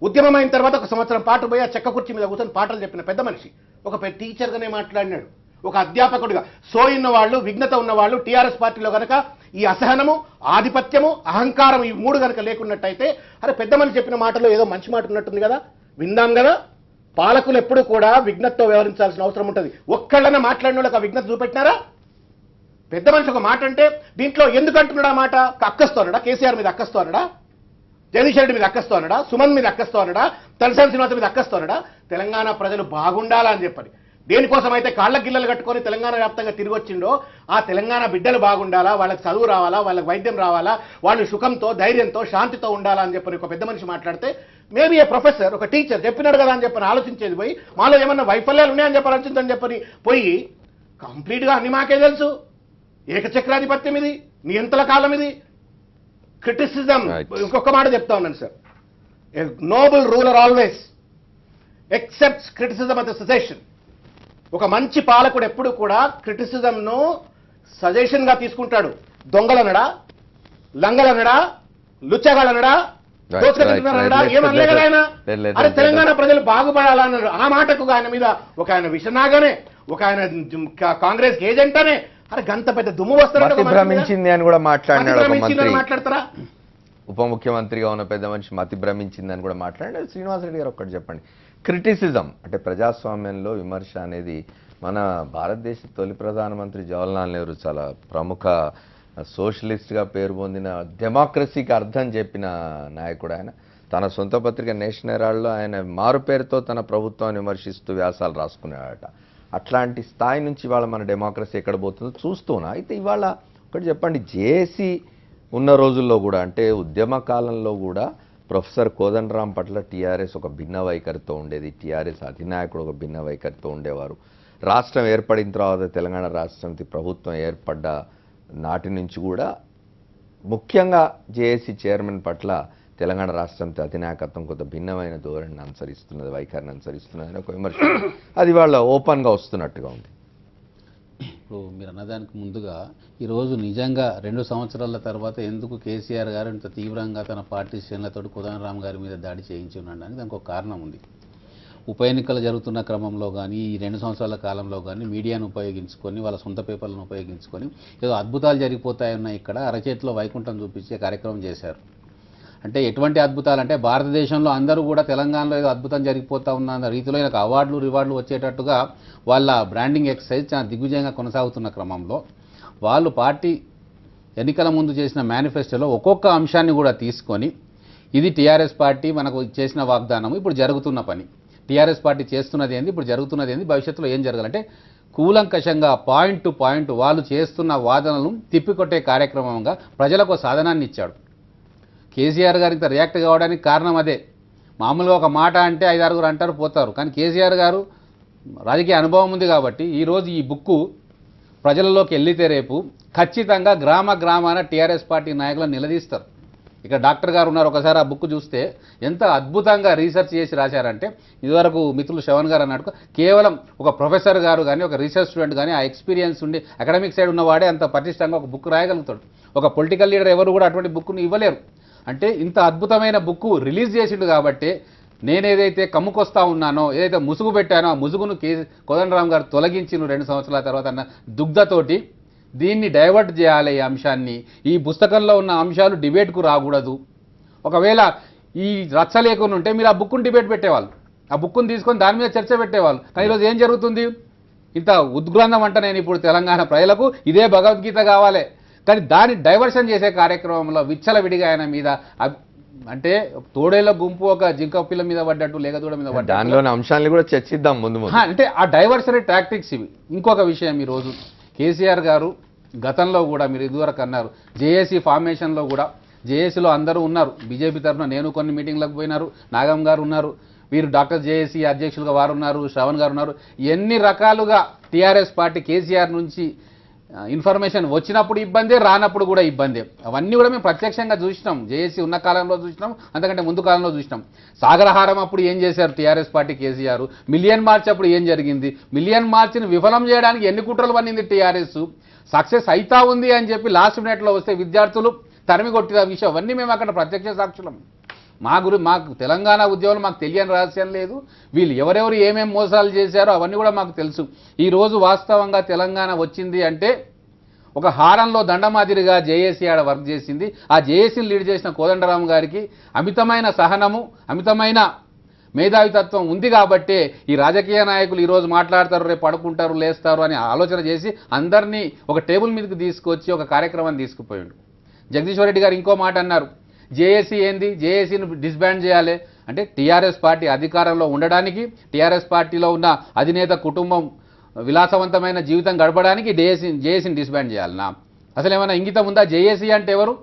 Speaker 5: ఉద్యమం అయిన తర్వాత ఒక సంవత్సరం పాటు పోయి ఆ చెక్క కుర్చీ మీద కూర్చొని పాటలు చెప్పిన పెద్ద మనిషి ఒక టీచర్గానే మాట్లాడినాడు. ఒక అధ్యాపకుడిగా సోయిన్న వాళ్ళు, విఘ్నత ఉన్న వాళ్ళు టీఆర్ఎస్ పార్టీలో కనుక ఈ అసహనము, ఆధిపత్యము, అహంకారం ఈ మూడు కనుక లేకున్నట్టయితే అరే పెద్ద మనిషి చెప్పిన మాటలో ఏదో మంచి మాట ఉన్నట్టుంది కదా, విందాం కదా. పాలకులు ఎప్పుడు కూడా విఘ్నతతో వ్యవహరించాల్సిన అవసరం ఉంటుంది. ఒక్కళ్ళనే మాట్లాడిన వాళ్ళకి ఆ విఘ్నత చూపెట్టినారా? పెద్ద మనిషి ఒక మాట అంటే దీంట్లో ఎందుకు అంటున్నాడా మాట? అక్కస్తో అన్నాడా? కేసీఆర్ మీద అక్కస్తో అన్నాడా? జగదీష్ రెడ్డి మీద అక్కస్తో అన్నాడా? సుమన్ మీద అక్కస్తో అన్నాడా? తలసాని శ్రీనివాస్ మీద అక్కస్తో అన్నాడా? తెలంగాణ ప్రజలు బాగుండాలా అని చెప్పని దేనికోసం అయితే కాళ్ల గిల్లలు కట్టుకొని తెలంగాణ వ్యాప్తంగా తిరిగి వచ్చిండో ఆ తెలంగాణ బిడ్డలు బాగుండాలా, వాళ్ళకి చదువు రావాలా, వాళ్ళకి వైద్యం రావాలా, వాళ్ళు సుఖంతో, ధైర్యంతో, శాంతితో ఉండాలా అని చెప్పని ఒక పెద్ద మనిషి మాట్లాడితే మేబీ ఏ ప్రొఫెసర్, ఒక టీచర్ చెప్పినాడు కదా అని చెప్పని ఆలోచించేది పోయి మాలో ఏమన్నా వైఫల్యాలు ఉన్నాయని చెప్పి ఆలోచించని చెప్పని పోయి కంప్లీట్గా అన్ని మాకే తెలుసు, ఏకచక్రాధిపత్యం ఇది, నియంత్రణ కాలం ఇది, క్రిటిసిజం. ఇంకొక మాట చెప్తా ఉన్నాను sir, a noble ruler always accepts criticism at the suggestion. ఒక మంచి పాలకుడు ఎప్పుడు కూడా క్రిటిసిజంను సజెషన్గా తీసుకుంటాడు. దొంగలనడా, లంగలనడా, లుచ్చగలనడా, ఏమనలే కదా ఆయన. అరే తెలంగాణ ప్రజలు బాగుపడాలన్నాడు. ఆ మాటకు ఆయన మీద ఒక ఆయన విషనాగానే, ఒక ఆయన కాంగ్రెస్ ఏజెంట్ అనే అరే గంత పెద్ద దుమ్ము వస్తాడు.
Speaker 1: భ్రమించింది అని కూడా మాట్లాడినాడు
Speaker 5: మాట్లాడతారా?
Speaker 1: ఉప ముఖ్యమంత్రిగా ఉన్న పెద్ద మనిషి మతి భ్రమించింది అని కూడా మాట్లాడారు. శ్రీనివాసరెడ్డి గారు ఒక్కటి చెప్పండి, క్రిటిసిజం అంటే ప్రజాస్వామ్యంలో విమర్శ అనేది మన భారతదేశ తొలి ప్రధానమంత్రి జవహర్లాల్ నెహ్రూ చాలా ప్రముఖ సోషలిస్ట్గా పేరు పొందిన, డెమోక్రసీకి అర్థం చెప్పిన నాయకుడు ఆయన. తన సొంత పత్రిక నేషనల్ హెరాల్డ్లో ఆయన మారు పేరుతో తన ప్రభుత్వాన్ని విమర్శిస్తూ వ్యాసాలు రాసుకునేవాడట. అట్లాంటి స్థాయి నుంచి ఇవాళ మన డెమోక్రసీ ఎక్కడ పోతుందో చూస్తున్నా. అయితే ఇవాళ ఒకటి చెప్పండి, జేఏసీ ఉన్న రోజుల్లో కూడా అంటే ఉద్యమ కాలంలో కూడా ప్రొఫెసర్ కోదండరాం పట్ల టీఆర్ఎస్ ఒక భిన్న వైఖరితో ఉండేది, టీఆర్ఎస్ అధినాయకుడు ఒక భిన్న వైఖరితో ఉండేవారు. రాష్ట్రం ఏర్పడిన తర్వాత తెలంగాణ రాష్ట్రం ప్రభుత్వం ఏర్పడ్డ నాటి నుంచి కూడా ముఖ్యంగా జేఏసీ చైర్మన్ పట్ల తెలంగాణ రాష్ట్రం అధినాయకత్వం కొంత భిన్నమైన ధోరణిని అనుసరిస్తున్నది, వైఖరిని అనుసరిస్తున్నది అని ఒక విమర్శ అది వాళ్ళ ఓపెన్గా వస్తున్నట్టుగా ఉంది.
Speaker 6: ఇప్పుడు మీరు అన్నదానికి ముందుగా ఈరోజు నిజంగా 2 సంవత్సరాల తర్వాత ఎందుకు కేసీఆర్ గారు ఇంత తీవ్రంగా తన పార్టీ శ్రేణులతో కోదండరాం గారి మీద దాడి చేయించి ఉన్నాడని దానికి ఒక కారణం ఉంది. ఉప ఎన్నికలు జరుగుతున్న క్రమంలో కానీ ఈ 2 సంవత్సరాల కాలంలో కానీ మీడియాను ఉపయోగించుకొని వాళ్ళ సొంత పేపర్లను ఉపయోగించుకొని ఏదో అద్భుతాలు జరిగిపోతాయన్న ఇక్కడ అరచేతిలో వైకుంఠం చూపించే కార్యక్రమం చేశారు. అంటే ఎటువంటి అద్భుతాలు అంటే భారతదేశంలో అందరూ కూడా తెలంగాణలో ఏదో అద్భుతం జరిగిపోతా ఉన్న రీతిలో నాకు అవార్డులు రివార్డులు వచ్చేటట్టుగా వాళ్ళ బ్రాండింగ్ ఎక్సర్సైజ్ చాలా దిగ్విజయంగా కొనసాగుతున్న క్రమంలో వాళ్ళు పార్టీ ఎన్నికల ముందు చేసిన మేనిఫెస్టోలో ఒక్కొక్క అంశాన్ని కూడా తీసుకొని ఇది టీఆర్ఎస్ పార్టీ మనకు చేసిన వాగ్దానం, ఇప్పుడు జరుగుతున్న పని, టీఆర్ఎస్ పార్టీ చేస్తున్నది ఏంది, ఇప్పుడు జరుగుతున్నది ఏంది, భవిష్యత్తులో ఏం జరగాలంటే కూలంకషంగా పాయింట్ టు పాయింట్ వాళ్ళు చేస్తున్న వాదనలను తిప్పికొట్టే కార్యక్రమంగా ప్రజలకు సాధనాన్ని ఇచ్చాడు. కేసీఆర్ గారు ఇంత రియాక్ట్ కావడానికి కారణం అదే. మామూలుగా ఒక మాట అంటే 5-6 అంటారు పోతారు, కానీ కేసీఆర్ గారు రాజకీయ అనుభవం ఉంది కాబట్టి ఈరోజు ఈ బుక్కు ప్రజలలోకి వెళ్ళితే రేపు ఖచ్చితంగా గ్రామాన టీఆర్ఎస్ పార్టీ నాయకులను నిలదీస్తారు. ఇక్కడ డాక్టర్ గారు ఉన్నారు, ఒకసారి ఆ బుక్ చూస్తే ఎంత అద్భుతంగా రీసెర్చ్ చేసి రాశారంటే ఇదివరకు మిత్రులు శ్రవణ్ గారు అన్నట్టు కేవలం ఒక ప్రొఫెసర్ గారు కానీ ఒక రీసెర్చ్ స్టూడెంట్ కానీ ఆ ఎక్స్పీరియన్స్ ఉండి అకాడమిక్ సైడ్ ఉన్నవాడే అంత పటిష్టంగా ఒక బుక్ రాయగలుగుతాడు. ఒక పొలిటికల్ లీడర్ ఎవరు కూడా అటువంటి బుక్ను ఇవ్వలేరు. అంటే ఇంత అద్భుతమైన బుక్ రిలీజ్ చేసిండు కాబట్టి నేనేదైతే కమ్ముకొస్తా ఉన్నానో, ఏదైతే ముసుగు పెట్టానో ఆ ముసుగును కోదండరాం గారు తొలగించిన 2 సంవత్సరాల తర్వాత అన్న దుగ్ధతోటి దీన్ని డైవర్ట్ చేయాలి. ఈ అంశాన్ని, ఈ పుస్తకంలో ఉన్న అంశాలు డిబేట్కు రాకూడదు. ఒకవేళ ఈ రచ్చ లేకుండా ఉంటే మీరు ఆ బుక్ను డిబేట్ పెట్టేవాళ్ళు, ఆ బుక్ను తీసుకొని దాని మీద చర్చ పెట్టేవాళ్ళు. కానీ ఈరోజు ఏం జరుగుతుంది, ఇంత ఉద్గ్రంథం అంట నేను ఇప్పుడు తెలంగాణ ప్రజలకు ఇదే భగవద్గీత కావాలి, కానీ దాన్ని డైవర్షన్ చేసే కార్యక్రమంలో విచ్చలవిడిగా ఆయన మీద అంటే తోడేళ్ల గుంపు ఒక జింక పిల్ల మీద పడ్డట్టు లేగదూడ మీద పడ్డట్టు
Speaker 1: దానిలోని అంశాలను కూడా చర్చిద్దాం ముందు ముందు.
Speaker 6: అంటే ఆ డైవర్సరీ టాక్టిక్స్ ఇవి. ఇంకొక విషయం, ఈరోజు కేసీఆర్ గారు గతంలో కూడా మీరు ఇదివరకు అన్నారు జేఏసీ ఫార్మేషన్లో కూడా జేఏసీలో అందరూ ఉన్నారు. బీజేపీ తరఫున నేను కొన్ని మీటింగ్లకు పోయినారు, నాగం గారు ఉన్నారు, వీరు డాక్టర్ జేఏసీ అధ్యక్షులుగా వారు ఉన్నారు, శ్రవణ్ గారు ఉన్నారు. ఎన్ని రకాలుగా టీఆర్ఎస్ పార్టీ కేసీఆర్ నుంచి ఇన్ఫర్మేషన్ వచ్చినప్పుడు ఇబ్బందే, రానప్పుడు కూడా ఇబ్బందే. అవన్నీ కూడా మేము ప్రత్యక్షంగా చూసినాం. జేఏసీ ఉన్న కాలంలో చూసినాం, అంతకంటే ముందు కాలంలో చూసినాం. సాగరహారం అప్పుడు ఏం చేశారు TRS party KCR, million March అప్పుడు ఏం జరిగింది, మిలియన్ మార్చ్ని విఫలం చేయడానికి ఎన్ని కుట్రలు పన్నింది టీఆర్ఎస్, సక్సెస్ అయితా ఉంది అని చెప్పి లాస్ట్ మినిట్లో వస్తే విద్యార్థులు తరిమి కొట్టిన విషయం అవన్నీ మేము అక్కడ ప్రత్యక్ష సాక్షులం. మాకు తెలంగాణ ఉద్యమంలో మాకు తెలియని రహస్యం లేదు. వీళ్ళు ఎవరెవరు ఏమేమి మోసాలు చేశారో అవన్నీ కూడా మాకు తెలుసు. ఈరోజు వాస్తవంగా తెలంగాణ వచ్చింది అంటే ఒక హారంలో దండమాదిరిగా జేఏసీ ఆడ వర్క్ చేసింది. ఆ జేఏసీని లీడ్ చేసిన కోదండరాం గారికి అమితమైన సహనము, అమితమైన మేధావితత్వం ఉంది కాబట్టే ఈ రాజకీయ నాయకులు ఈరోజు మాట్లాడతారు, రేపు పడుకుంటారు, లేస్తారు అని ఆలోచన చేసి అందరినీ ఒక టేబుల్ మీదకి తీసుకొచ్చి ఒక కార్యక్రమాన్ని తీసుకుపోయాడు. జగదీశ్వర్ రెడ్డి గారు ఇంకో మాట అన్నారు, జేఏసీ ఏంది, జేఏసీని డిస్బాండ్ చేయాలి అంటే టీఆర్ఎస్ పార్టీ అధికారంలో ఉండడానికి, టీఆర్ఎస్ పార్టీలో ఉన్న అధినేత కుటుంబం విలాసవంతమైన జీవితం గడపడానికి జేఏసీని డిస్బాండ్ చేయాలనా? అసలు ఏమైనా ఇంగితం ఉందా? జేఏసీ అంటే ఎవరు?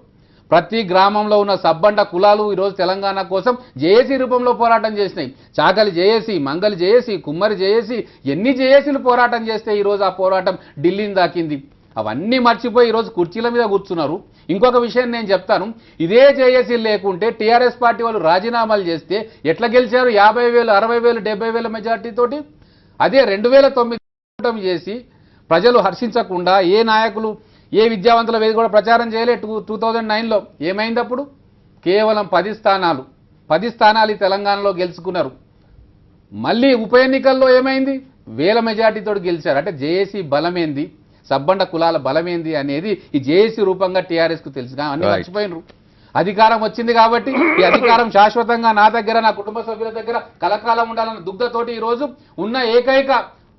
Speaker 6: ప్రతి గ్రామంలో ఉన్న సబ్బండ కులాలు ఈరోజు తెలంగాణ కోసం జేఏసీ రూపంలో పోరాటం చేసినాయి. చాకలి జేఏసీ, మంగలి జేఏసీ, కుమ్మరి జేఏసీ, ఎన్ని జేఏసీలు పోరాటం చేస్తే ఈరోజు ఆ పోరాటం ఢిల్లీని దాకింది. అవన్నీ మర్చిపోయి ఈరోజు కుర్చీల మీద కూర్చున్నారు. ఇంకొక విషయం నేను చెప్తాను, ఇదే జేఏసీ లేకుంటే టీఆర్ఎస్ పార్టీ వాళ్ళు రాజీనామాలు చేస్తే ఎట్లా గెలిచారు? 50,000, 60,000, 70,000 మెజార్టీతోటి. అదే 2009 చేసి ప్రజలు హర్షించకుండా ఏ నాయకులు, ఏ విద్యావంతుల వేది కూడా ప్రచారం చేయలే. 2009లో ఏమైంది? అప్పుడు కేవలం 10 స్థానాలు ఈ తెలంగాణలో గెలుచుకున్నారు. మళ్ళీ ఉప ఎన్నికల్లో ఏమైంది? 1000 మెజార్టీతో గెలిచారు. అంటే జేఏసీ బలమేంది, సబ్బండ కులాల బలమేంది అనేది ఈ జేఏసీ రూపంగా టీఆర్ఎస్కు తెలుసు. అన్ని మర్చిపోయినరు. అధికారం వచ్చింది కాబట్టి ఈ అధికారం శాశ్వతంగా నా దగ్గర, నా కుటుంబ సభ్యుల దగ్గర కలకాలం ఉండాలన్న దుగ్ధతోటి ఈరోజు ఉన్న ఏకైక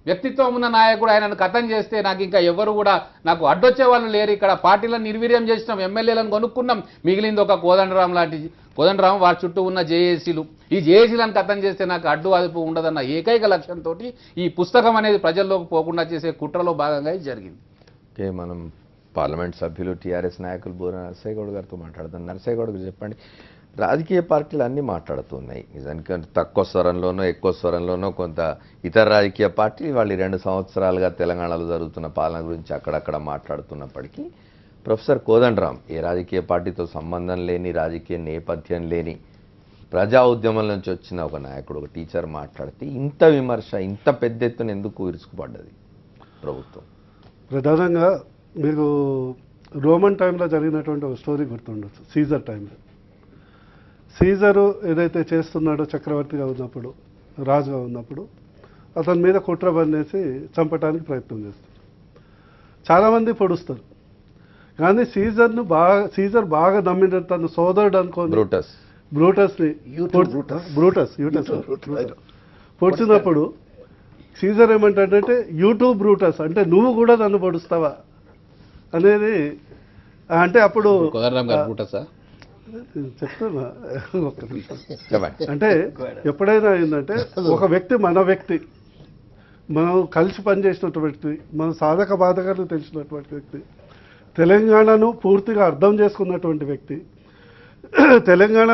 Speaker 6: వ్యక్తిత్వం ఉన్న నాయకుడు ఆయనను కథం చేస్తే నాకు ఇంకా ఎవరు కూడా నాకు అడ్డొచ్చే వాళ్ళు లేరు. ఇక్కడ పార్టీలను నిర్వీర్యం చేసినాం, ఎమ్మెల్యేలను కొనుక్కున్నాం, మిగిలింది ఒక కోదండరాం లాంటి కోదండరాం, వారి చుట్టూ ఉన్న జేఏసీలు. ఈ జేఏసీలను కథం చేస్తే నాకు అడ్డు అదుపు ఉండదన్న ఏకైక లక్ష్యంతో ఈ పుస్తకం అనేది ప్రజల్లోకి పోకుండా చేసే కుట్రలో భాగంగా ఇది జరిగింది.
Speaker 1: ఓకే, మనం పార్లమెంట్ సభ్యులు టీఆర్ఎస్ నాయకులు బూర నర్సయ్య గౌడ్ గారితో మాట్లాడుతాం. నర్సయ్య గౌడ్ చెప్పండి, రాజకీయ పార్టీలు అన్నీ మాట్లాడుతున్నాయి. నిజానికి తక్కువ స్వరంలోనో ఎక్కువ స్వరంలోనో కొంత ఇతర రాజకీయ పార్టీలు వాళ్ళు 2 సంవత్సరాలుగా తెలంగాణలో జరుగుతున్న పాలన గురించి అక్కడక్కడ మాట్లాడుతున్నప్పటికీ ప్రొఫెసర్ కోదండరాం ఏ రాజకీయ పార్టీతో సంబంధం లేని, రాజకీయ నేపథ్యం లేని, ప్రజా ఉద్యమం నుంచి వచ్చిన ఒక నాయకుడు, ఒక టీచర్ మాట్లాడితే ఇంత విమర్శ, ఇంత పెద్ద ఎత్తున ఎందుకు విరుచుకుపడ్డది ప్రభుత్వం?
Speaker 7: ప్రధానంగా మీకు రోమన్ టైంలో జరిగినటువంటి ఒక స్టోరీ గుర్తుండొచ్చు. సీజర్ టైంలో సీజరు ఏదైతే చేస్తున్నాడో చక్రవర్తిగా ఉన్నప్పుడు, రాజుగా ఉన్నప్పుడు అతని మీద కుట్ర బన్నేసి చంపడానికి ప్రయత్నం చేస్తారు. చాలామంది పొడుస్తారు, కానీ సీజర్ బాగా నమ్మిన తన సోదరుడు అనుకోని బ్రూటస్ని పొడిచినప్పుడు సీజర్ ఏమంటాడంటే యూట్యూబ్ బ్రూటస్, అంటే నువ్వు కూడా నన్ను పొడుస్తావా అనేది. అంటే అప్పుడు చెప్తున్నా ఒక్క నిమిషం. అంటే ఎప్పుడైనా ఏంటంటే ఒక వ్యక్తి మన వ్యక్తి, మనం కలిసి పనిచేసినటువంటి వ్యక్తి, మన సాధక బాధకాలు తెలిసినటువంటి వ్యక్తి, తెలంగాణను పూర్తిగా అర్థం చేసుకున్నటువంటి వ్యక్తి, తెలంగాణ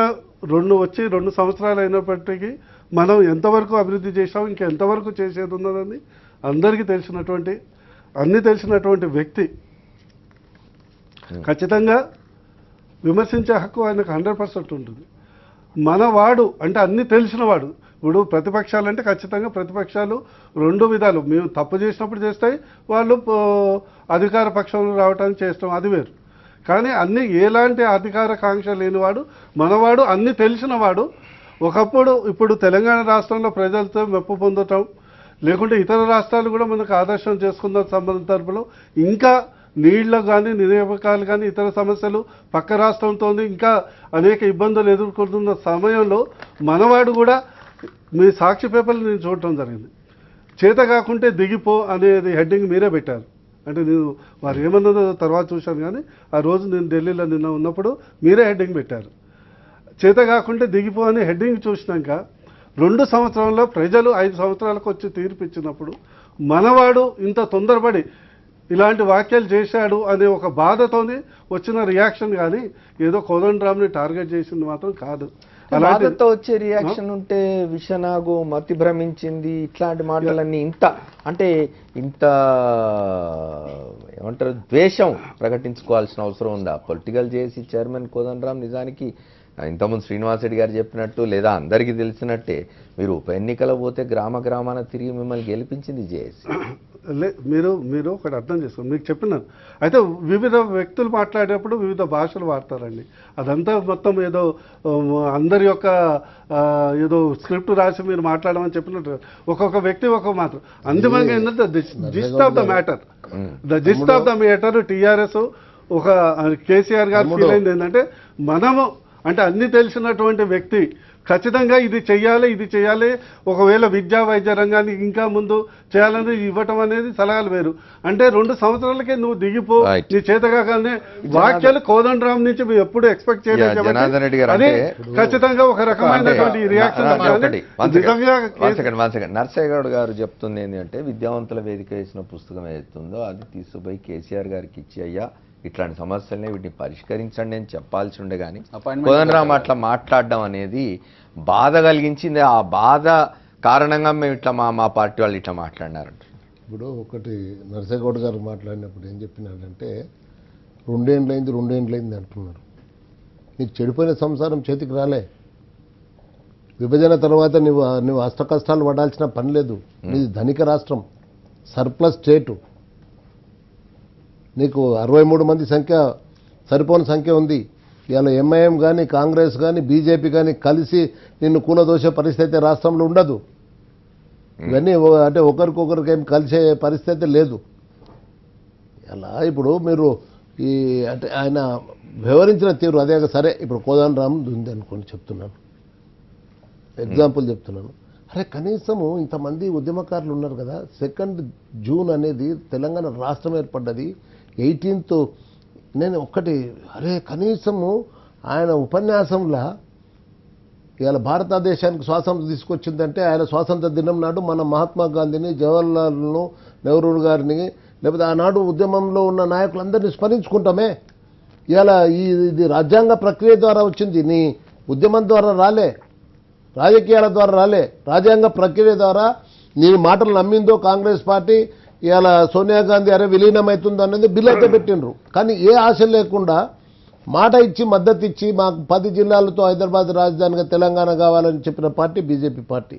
Speaker 7: 2 సంవత్సరాలు అయినప్పటికీ మనం ఎంతవరకు అభివృద్ధి చేసాం, ఇంకా ఎంతవరకు చేసేది ఉన్నదని అందరికీ తెలిసినటువంటి వ్యక్తి ఖచ్చితంగా విమర్శించే హక్కు ఆయనకు 100% ఉంటుంది. మనవాడు అంటే అన్నీ తెలిసినవాడు. ఇప్పుడు ప్రతిపక్షాలు అంటే ఖచ్చితంగా ప్రతిపక్షాలు 2 విధాలు, మేము తప్పు చేసినప్పుడు చేస్తాయి, వాళ్ళు అధికార పక్షంలో రావడానికి చేస్తాం, అది వేరు. కానీ అన్ని ఎలాంటి అధికార కాంక్ష లేనివాడు మనవాడు, అన్నీ తెలిసినవాడు. ఇప్పుడు తెలంగాణ రాష్ట్రంలో ప్రజలతో మెప్పు పొందటం, లేకుంటే ఇతర రాష్ట్రాలు కూడా మనకు ఆదర్శం చేసుకున్న సందర్భంలో ఇంకా నీళ్లు కానీ, నియామకాలు కానీ, ఇతర సమస్యలు పక్క రాష్ట్రంతో ఇంకా అనేక ఇబ్బందులు ఎదుర్కొంటున్న సమయంలో మనవాడు కూడా మీ సాక్షి పేపర్లు నేను చూడటం జరిగింది. చేత కాకుంటే దిగిపో అనేది హెడ్డింగ్ మీరే పెట్టారు. అంటే నేను వారు ఏమన్నదో తర్వాత చూశాను, కానీ ఆ రోజు నేను ఢిల్లీలో నిన్న ఉన్నప్పుడు మీరే హెడ్డింగ్ పెట్టారు. చేత కాకుంటే దిగిపో అని హెడ్డింగ్ చూసినాక 2 సంవత్సరాల్లో ప్రజలు 5 సంవత్సరాలకు వచ్చి తీర్పు ఇచ్చినప్పుడు మనవాడు ఇంత తొందరపడి ఇలాంటి వ్యాఖ్యలు చేశాడు అనే ఒక బాధతోనే వచ్చిన రియాక్షన్ కానీ ఏదో కోదండరాంని టార్గెట్ చేసింది మాత్రం కాదు. అలాంటి
Speaker 1: బాధతో వచ్చే రియాక్షన్ ఉంటే విషనాగు మతి భ్రమించింది ఇట్లాంటి మాటలన్నీ ఇంత ఏమంటారు ద్వేషం ప్రకటించుకోవాల్సిన అవసరం ఉందా? పొలిటికల్ జేఏసీ చైర్మన్ కోదండరాం నిజానికి ఇంతకుముందు శ్రీనివాసరెడ్డి గారు చెప్పినట్టు లేదా అందరికీ తెలిసినట్టే మీరు ఉప ఎన్నికలు పోతే గ్రామాన తిరిగి మిమ్మల్ని గెలిపించింది జేఏసీ.
Speaker 7: మీరు ఒకటి అర్థం చేసుకోండి, మీకు చెప్పినాను. అయితే వివిధ వ్యక్తులు మాట్లాడేటప్పుడు వివిధ భాషలు వాడతారండి. అదంతా మొత్తం ఏదో అందరి యొక్క ఏదో స్క్రిప్ట్ రాసి మీరు మాట్లాడమని చెప్పినట్టు ఒక్కొక్క వ్యక్తి ఒక్కొక్క మాత్రం. అంతిమంగా ఏంటంటే gist of the matter TRS ఒక కేసీఆర్ గారు ఫీల్ అయింది ఏంటంటే మనము అంటే అన్ని తెలిసినటువంటి వ్యక్తి ఖచ్చితంగా ఇది చేయాలి ఒకవేళ విద్యా వైద్య రంగాన్ని ఇంకా ముందు చేయాలని ఇవ్వటం అనేది సలహాలు వేరు. అంటే 2 సంవత్సరాలకే నువ్వు దిగిపో నీ చేతగానే వ్యాఖ్యలు కోదండరాం నుంచి మేము ఎప్పుడు ఎక్స్పెక్ట్ చేయలేదు. అది ఖచ్చితంగా ఒక రకమైనటువంటి రియాక్షన్.
Speaker 1: నర్సయ్య గౌడ్ గారు చెప్తుంది ఏంటంటే విద్యావంతుల వేదిక వేసిన పుస్తకం ఏదైతుందో అది తీసుకుపోయి కేసీఆర్ గారికి ఇచ్చి అయ్యా ఇట్లాంటి సమస్యలనే వీటిని పరిష్కరించండి అని చెప్పాల్సి ఉండే కానీ కోదండరాం అట్లా మాట్లాడడం అనేది బాధ కలిగించింది. ఆ బాధ కారణంగా మేము ఇట్లా మా పార్టీ వాళ్ళు ఇట్లా మాట్లాడినారంట.
Speaker 4: ఇప్పుడు ఒకటి నర్సగౌడ్ గారు మాట్లాడినప్పుడు ఏం చెప్పినాడంటే 2 ఏండ్లైంది అంటున్నారు. నీకు చెడిపోయిన సంసారం చేతికి రాలే. విభజన తర్వాత నువ్వు అష్ట కష్టాలు పడాల్సిన పని లేదు. నీది ధనిక రాష్ట్రం, సర్ప్లస్ స్టేటు. నీకు 63 మంది సంఖ్య సరిపోని సంఖ్య ఉంది. ఇవాళ ఎంఐఎం కానీ కాంగ్రెస్ కానీ బీజేపీ కానీ కలిసి నిన్ను కూలదోసే పరిస్థితి రాష్ట్రంలో ఉండదు. ఇవన్నీ అంటే ఒకరికొకరికి ఏం కలిసే పరిస్థితి లేదు. అలా ఇప్పుడు మీరు అంటే ఆయన వివరించిన తీరు అదే సరే. ఇప్పుడు కోదండరాం ఉంది అనుకోండి, చెప్తున్నాను ఎగ్జాంపుల్ చెప్తున్నాను. అరే కనీసము ఇంతమంది ఉద్యమకారులు ఉన్నారు కదా. 2 జూన్ అనేది తెలంగాణ రాష్ట్రం ఏర్పడ్డది. 18th నేను అరే కనీసము ఆయన ఉపన్యాసంలో ఇవాళ భారతదేశానికి స్వాతంత్రం తీసుకొచ్చిందంటే ఆయన స్వాతంత్ర దినం నాడు మన మహాత్మా గాంధీని, జవహర్లాల్ను, నెహ్రూ గారిని లేకపోతే ఆనాడు ఉద్యమంలో ఉన్న నాయకులందరినీ స్మరించుకుంటామే. ఇవాళ ఇది రాజ్యాంగ ప్రక్రియ ద్వారా వచ్చింది. నీ ఉద్యమం ద్వారా రాలే, రాజకీయాల ద్వారా రాలే, రాజ్యాంగ ప్రక్రియ ద్వారా నీ మాటలు నమ్మిందో కాంగ్రెస్ పార్టీ. ఇవాళ సోనియా గాంధీ అరే విలీనమవుతుంది అనేది బిల్లు అయితే పెట్టిండ్రు. కానీ ఏ ఆశ లేకుండా మాట ఇచ్చి మద్దతు ఇచ్చి మాకు 10 జిల్లాలతో హైదరాబాద్ రాజధానిగా తెలంగాణ కావాలని చెప్పిన పార్టీ బీజేపీ పార్టీ.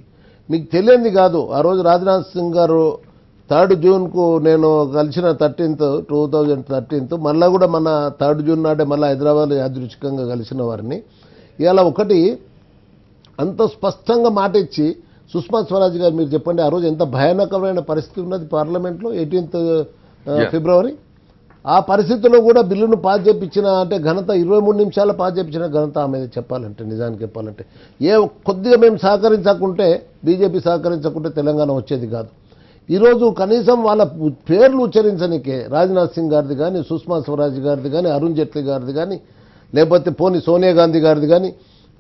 Speaker 4: మీకు తెలియంది కాదు, ఆ రోజు రాజ్నాథ్ సింగ్ గారు 3 జూన్కు నేను కలిసిన 2013 మళ్ళీ కూడా మన 3 జూన్ నాడే మళ్ళీ హైదరాబాద్ యాదృచ్ఛికంగా కలిసిన వారిని. ఇవాళ అంత స్పష్టంగా మాట ఇచ్చి సుష్మా స్వరాజ్ గారు మీరు చెప్పండి, ఆ రోజు ఎంత భయానకమైన పరిస్థితి ఉన్నది పార్లమెంట్లో 18th ఫిబ్రవరి. ఆ పరిస్థితుల్లో కూడా బిల్లును పాస్ చేయించిన అంటే ఘనత 23 నిమిషాల పాస్ చేయించిన ఘనత ఆమె చెప్పాలంటే, నిజానికి చెప్పాలంటే. కొద్దిగా మేము సహకరించకుంటే, బీజేపీ సహకరించకుంటే తెలంగాణ వచ్చేది కాదు. ఈరోజు కనీసం వాళ్ళ పేర్లు ఉచ్చరించనికే రాజ్నాథ్ సింగ్ గారిది కానీ, సుష్మా స్వరాజ్ గారిది కానీ, అరుణ్ జైట్లీ గారిది కానీ, లేకపోతే పోనీ సోనియా గాంధీ గారిది కానీ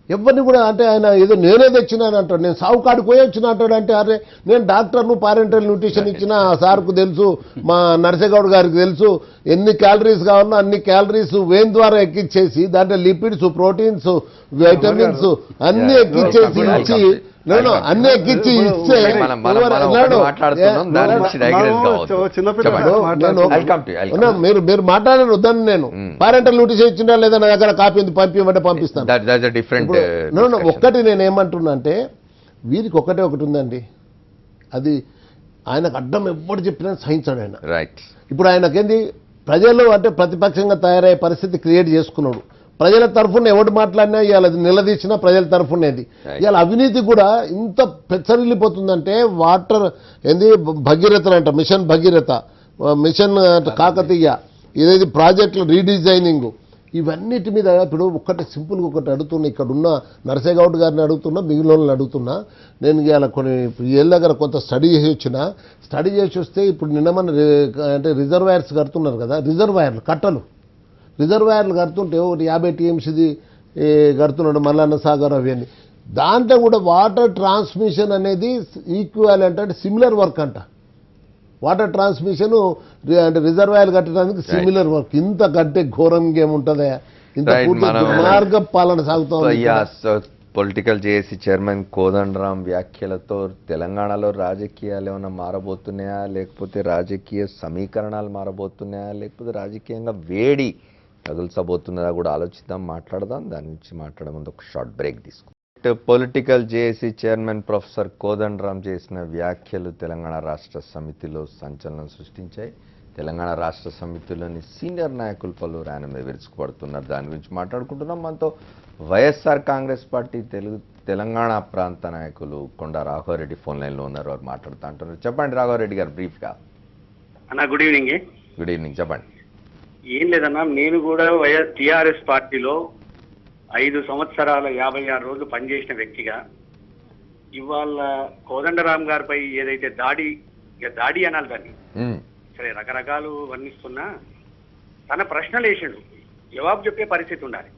Speaker 4: ఎవరిని కూడా అంటే ఆయన ఏదో నేనే తెచ్చినాను అంటాడు, నేను సావుకాడికి పోయి వచ్చిన అంటాడు. అంటే అరే నేను డాక్టర్ను పారెంటల్ న్యూట్రిషన్ ఇచ్చిన సార్కు తెలుసు, మా నర్సగౌడ్ గారికి తెలుసు, ఎన్ని క్యాలరీస్ కావాలో అన్ని క్యాలరీస్ వేన్ ద్వారా ఎక్కిచ్చేసి దాంట్లో లిపిడ్స్, ప్రోటీన్స్, వైటమిన్స్ అన్ని ఎక్కిచ్చేసి ఇచ్చి అన్ని ఎక్కిచ్చి ఇస్తే మీరు మాట్లాడారు వద్దని నేను పారెంటల్ న్యూట్రిషన్ ఇచ్చిందా లేదా నా దగ్గర కాపీ పంపిమంటే పంపిస్తాను. ఒక్కటి నేను ఏమంటున్నా అంటే వీరికి ఒకటి ఉందండి, అది ఆయనకు అడ్డం ఎవ్వడు చెప్పినా సహించాడు ఆయన. ఇప్పుడు ఆయనకేంది ప్రజలు అంటే ప్రతిపక్షంగా తయారయ్యే పరిస్థితి క్రియేట్ చేసుకున్నాడు. ప్రజల తరఫున ఎవడు మాట్లాడినా ఇవాళ నిలదీసినా ప్రజల తరఫునేది. ఇవాళ అవినీతి కూడా ఇంత పెచ్చరిల్లిపోతుందంటే వాటర్ ఏంది భగీరథ అంట, మిషన్ భగీరథ, మిషన్ కాకతీయ, ఇదేది ప్రాజెక్టుల రీడిజైనింగ్, ఇవన్నిటి మీద ఇప్పుడు సింపుల్గా అడుగుతున్నా. ఇక్కడ ఉన్న నర్సగౌడ్ గారిని అడుగుతున్నా, మిగిలిన వాళ్ళని అడుగుతున్నా. నేను ఇవాళ కొన్ని ఏళ్ళ దగ్గర కొంత స్టడీ చేసి వస్తే ఇప్పుడు నిన్న మన అంటే రిజర్వాయర్స్ కడుతున్నారు కదా, రిజర్వాయర్లు కట్టలు కడుతుంటే ఒకటి 50 TMCది ఈ కడుతున్నాడు మల్లన్న సాగర్ అవన్నీ. దాంట్లో కూడా వాటర్ ట్రాన్స్మిషన్ అనేది ఈక్వాలెంట్ అంటే సిమిలర్ వర్క్ అంట. వాటర్ ట్రాన్స్మిషన్ అంటే రిజర్వాయర్ కట్టడానికి సిమిలర్ వర్క్. ఇంత కంటే ఘోరంగా ఏముంటుందా? ఇంత
Speaker 1: Right,
Speaker 4: పూర్తి
Speaker 1: మనం-
Speaker 4: దుర్మార్గ పాలన సాగుతా ఉంది ఇక్కడ.
Speaker 1: పొలిటికల్ జేఏసీ చైర్మన్ కోదండరాం వ్యాఖ్యలతో తెలంగాణలో రాజకీయాలు ఏమైనా మారబోతున్నాయా, లేకపోతే రాజకీయ సమీకరణాలు మారబోతున్నాయా, లేకపోతే రాజకీయంగా వేడి తగుల్చబోతున్నదా కూడా ఆలోచిద్దాం, మాట్లాడదాం. దాని నుంచి మాట్లాడే ముందు ఒక షార్ట్ బ్రేక్ తీసుకుందాం. Political JAC chairman professor Kodandaram చేసిన వ్యాఖ్యలు తెలంగాణ రాష్ట్ర సమితిలో సంచలనం సృష్టించాయి. తెలంగాణ రాష్ట్ర సమితిలోని సీనియర్ నాయకులు పలువురు ఆయన మీద విరుచుకుపడుతున్నారు. దాని గురించి మాట్లాడుకుంటున్నాం. మనతో వైఎస్ఆర్ కాంగ్రెస్ పార్టీ తెలంగాణ ప్రాంత నాయకులు కొండా రాఘవరెడ్డి ఫోన్ లైన్లో ఉన్నారు. వారు మాట్లాడుతూ అంటున్నారు. చెప్పండి రాఘవరెడ్డి గారు బ్రీఫ్గా.
Speaker 8: అన్న గుడ్ ఈవినింగ్.
Speaker 1: గుడ్ ఈవినింగ్, చెప్పండి.
Speaker 8: ఏం లేదన్నా, నేను కూడా టీఆర్ఎస్ పార్టీలో 5 సంవత్సరాల 56 రోజులు పనిచేసిన వ్యక్తిగా ఇవాళ కోదండరాం గారిపై ఏదైతే దాడి అనాలి దాన్ని, సరే రకరకాలు వర్ణిస్తున్నా, తన ప్రశ్నలు వేసాడు, జవాబు చెప్పే పరిస్థితి ఉండాలి.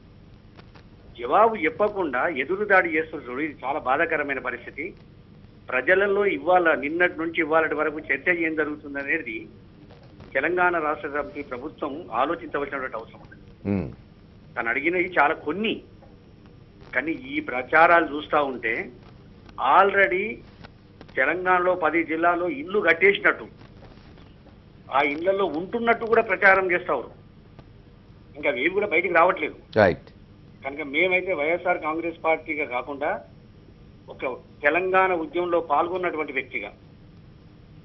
Speaker 8: జవాబు చెప్పకుండా ఎదురు దాడి చేస్తున్నారు. ఇది చాలా బాధాకరమైన పరిస్థితి. ప్రజలలో ఇవాళ నిన్నటి నుంచి ఇవాళ వరకు చర్చ ఏం జరుగుతుంది అనేది తెలంగాణ రాష్ట్ర సమితి ప్రభుత్వం ఆలోచించవలసినటువంటి అవసరం ఉంది. తను అడిగినవి చాలా కొన్ని, కానీ ఈ ప్రచారాలు చూస్తూ ఉంటే ఆల్రెడీ తెలంగాణలో 10 జిల్లాల్లో ఇల్లు కట్టేసినట్టు, ఆ ఇళ్లలో ఉంటున్నట్టు కూడా ప్రచారం చేస్తారు. ఇంకా అవి కూడా బయటికి రావట్లేదు.
Speaker 1: రైట్.
Speaker 8: కనుక మేమైతే వైఎస్ఆర్ కాంగ్రెస్ పార్టీగా కాకుండా ఒక తెలంగాణ ఉద్యమంలో పాల్గొన్నటువంటి వ్యక్తిగా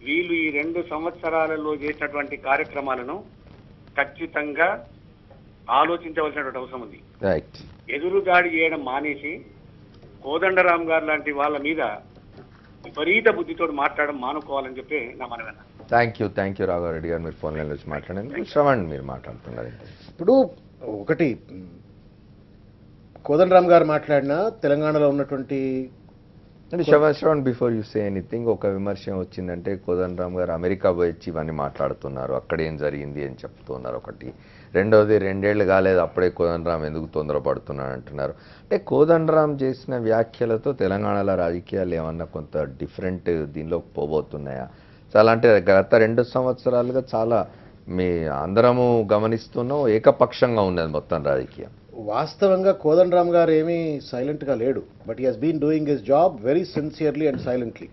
Speaker 8: వీళ్ళు ఈ 2 సంవత్సరాలలో చేసినటువంటి కార్యక్రమాలను ఖచ్చితంగా ఆలోచించవలసినటువంటి అవసరం ఉంది.
Speaker 1: రైట్.
Speaker 8: ఎదురు దాడి చేయడం మానేసి కోదండరాం గారు లాంటి వాళ్ళ మీద విపరీత బుద్ధితో మాట్లాడడం మానుకోవాలని చెప్పి నా మనవన్న.
Speaker 1: థ్యాంక్ యూ రాఘవరెడ్డి గారు, మీరు ఫోన్ లైన్లో వచ్చి మాట్లాడండి. శ్రవణ్, మీరు మాట్లాడుతున్నారు.
Speaker 5: ఇప్పుడు ఒకటి కోదండరాం గారు మాట్లాడిన తెలంగాణలో ఉన్నటువంటి
Speaker 1: Shravan, before you say anything, ఒక విమర్శ వచ్చిందంటే కోదండరాం గారు అమెరికా పోయి వచ్చి ఇవన్నీ మాట్లాడుతున్నారు, అక్కడ ఏం జరిగింది అని చెప్తున్నారు ఒకటి. రెండవది 2 ఏళ్ళు కాలేదు అప్పుడే కోదండరాం ఎందుకు తొందరపడుతున్నాడు అంటున్నారు. అంటే కోదండరాం చేసిన వ్యాఖ్యలతో తెలంగాణలో రాజకీయాలు ఏమన్నా కొంత డిఫరెంట్ దీనిలోకి పోబోతున్నాయా? చాలా అంటే గత 2 సంవత్సరాలుగా చాలా మీ అందరము గమనిస్తున్నాం, ఏకపక్షంగా ఉన్నది మొత్తం రాజకీయం.
Speaker 5: వాస్తవంగా కోదండరాం గారు ఏమీ సైలెంట్గా లేడు, but he has been doing his job very sincerely and silently.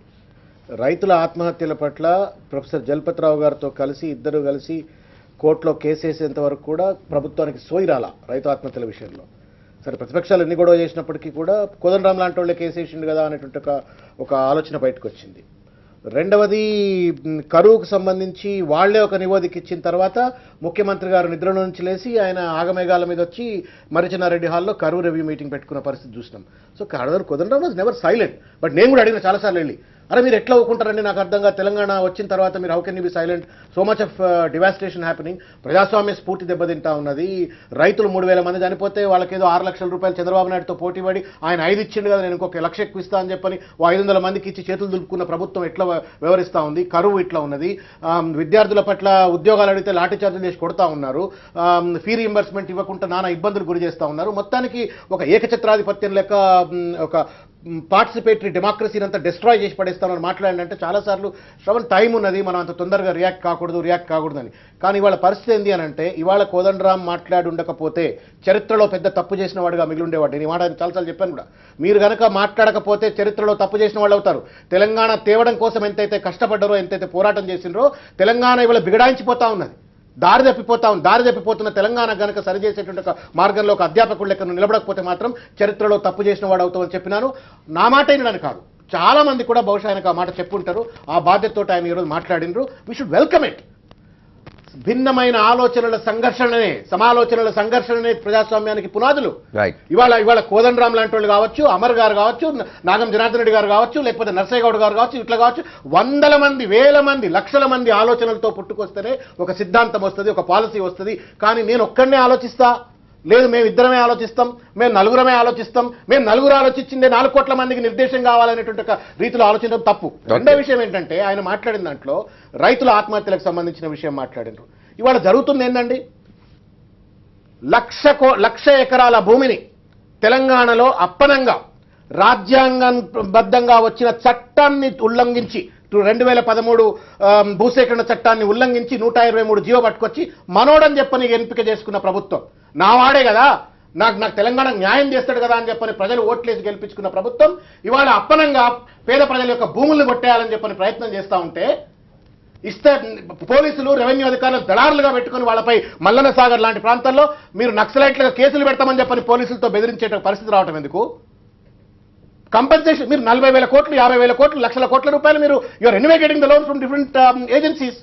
Speaker 5: రైతుల ఆత్మహత్యల పట్ల ప్రొఫెసర్ జలపతిరావు గారితో కలిసి ఇద్దరు కలిసి కోర్టులో కేసు వేసేంత వరకు కూడా ప్రభుత్వానికి సోయి రాలా రైతు ఆత్మహత్యల విషయంలో. సరే ప్రతిపక్షాలు ఎన్ని గొడవ చేసినప్పటికీ కూడా కోదండరాం లాంటి వాళ్ళే కేసు వేసిండు కదా అనేటువంటి ఒక ఆలోచన బయటకు వచ్చింది. రెండవది కరువుకు సంబంధించి వాళ్లే ఒక నివేదిక ఇచ్చిన తర్వాత ముఖ్యమంత్రి గారు నిద్రలో నుంచి లేచి ఆయన ఆగమేఘాల మీద వచ్చి మరిచెన్నారెడ్డి హాల్లో కరువు రివ్యూ మీటింగ్ పెట్టుకున్న పరిస్థితి చూసినాం. So Kodandaram was never silent. But నేను కూడా అడిగిన చాలాసార్లు వెళ్ళి, అరే మీరు ఎట్లా ఒప్పుకుంటారండి నాకు అర్థంగా, తెలంగాణ వచ్చిన తర్వాత మీరు how can you be silent, so much of devastation happening, ప్రజాస్వామ్య స్ఫూర్తి దెబ్బతింటా ఉన్నది, రైతులు 3,000 మంది చనిపోతే వాళ్ళకేదో 6 లక్షల రూపాయలు చంద్రబాబు నాయుడుతో పోటీ పడి ఆయన 5 ఇచ్చిండు కదా, నేను ఇంకొక 1 లక్ష ఎక్కువ ఇస్తా అని చెప్పని 500 మందికి ఇచ్చి చేతులు దులుపుకున్న ప్రభుత్వం ఎట్లా వ్యవహరిస్తూ ఉంది, కరువు ఇట్లా ఉన్నది, విద్యార్థుల పట్ల ఉద్యోగాలు అడిగితే లాఠీ చార్జీలు చేసి కొడతా ఉన్నారు, ఫీ రీయింబర్స్మెంట్ ఇవ్వకుండా నానా ఇబ్బందులు గురి చేస్తూ ఉన్నారు, మొత్తానికి ఒక ఏకఛత్రాధిపత్యం లెక్క ఒక పార్టిసిపేటరీ డెమోక్రసీని అంతా డిస్ట్రాయ్ చేసి పడేస్తామని మాట్లాడినంటే చాలాసార్లు శ్రవణ్ టైం ఉన్నది, మనం అంత తొందరగా రియాక్ట్ కాకూడదని. కానీ ఇవాళ పరిస్థితి ఏంటి అని అంటే, ఇవాళ కోదండరాం మాట్లాడి ఉండకపోతే చరిత్రలో పెద్ద తప్పు చేసిన వాడుగా మిగిలి ఉండేవాడు. నేను ఈ మాట చాలాసార్లు చెప్పాను కూడా, మీరు కనుక మాట్లాడకపోతే చరిత్రలో తప్పు చేసిన వాళ్ళు అవుతారు. తెలంగాణ తేవడం కోసం ఎంతైతే కష్టపడ్డారో, ఎంతైతే పోరాటం చేసినారో, తెలంగాణ ఇవాళ బిగడాయించిపోతా ఉన్నది, దారి తప్పిపోతున్న తెలంగాణ గనక సరిచేసేటువంటి ఒక మార్గంలో ఒక అధ్యాపకుడు లెక్క నిలబడకపోతే మాత్రం చరిత్రలో తప్పు చేసిన వాడు అవుతామని చెప్పినాను. నా మాట అయినని కాదు, చాలా మంది కూడా బహుశా ఆయనకు ఆ మాట చెప్పుంటారు. ఆ బాధ్యతతో ఆయన ఈరోజు మాట్లాడినరు. We should welcome it. భిన్నమైన సమాలోచనల సంఘర్షణనే ప్రజాస్వామ్యానికి పునాదులు. ఇవాళ కోదండరాం లాంటి వాళ్ళు కావచ్చు, అమర్ గారు కావచ్చు, నాగం జనార్దన్ రెడ్డి గారు కావచ్చు, లేకపోతే నర్సయ్య గౌడ్ గారు కావచ్చు, ఇట్లా కావచ్చు, 100 మంది 1000 మంది 1,00,000 మంది ఆలోచనలతో పుట్టుకొస్తేనే ఒక సిద్ధాంతం వస్తుంది, ఒక పాలసీ వస్తుంది. కానీ నేను ఒక్కడనే ఆలోచిస్తా, లేదు మేము ఇద్దరమే ఆలోచిస్తాం, మేము నలుగురమే ఆలోచిస్తాం, మేము నలుగురు ఆలోచించిందే 4 కోట్ల మందికి నిర్దేశం కావాలనేటువంటి ఒక రీతిలో ఆలోచించడం తప్పు. రెండో విషయం ఏంటంటే, ఆయన మాట్లాడిన దాంట్లో రైతుల ఆత్మహత్యలకు సంబంధించిన విషయం మాట్లాడినారు. ఇవాళ జరుగుతుంది ఏంటండి, 1,00,000 ఎకరాల భూమిని తెలంగాణలో అప్పనంగా రాజ్యాంగబద్ధంగా వచ్చిన చట్టాన్ని ఉల్లంఘించి 2013 భూసేకరణ చట్టాన్ని ఉల్లంఘించి 123 జీవో పట్టుకొచ్చి మనోడని చెప్పని ఎంపిక చేసుకున్న ప్రభుత్వం. నా వాడే కదా, నాకు తెలంగాణ న్యాయం చేస్తాడు కదా అని చెప్పని ప్రజలు ఓట్లేసి గెలిపించుకున్న ప్రభుత్వం ఇవాళ అప్పనంగా పేద ప్రజల యొక్క భూములను కొట్టేయాలని చెప్పని ప్రయత్నం చేస్తూ ఉంటే ఇస్తే పోలీసులు రెవెన్యూ అధికారులు దళారులుగా పెట్టుకుని వాళ్ళపై మల్లన్న సాగర్ లాంటి ప్రాంతాల్లో మీరు నక్సలైట్లుగా కేసులు పెడతామని చెప్పని పోలీసులతో బెదిరించే పరిస్థితి రావటం ఎందుకు? కంపెన్సేషన్ మీరు 40,000 కోట్లు 50,000 కోట్లు లక్షల కోట్ల రూపాయలు మీరు you're anyway getting the loan from different agencies.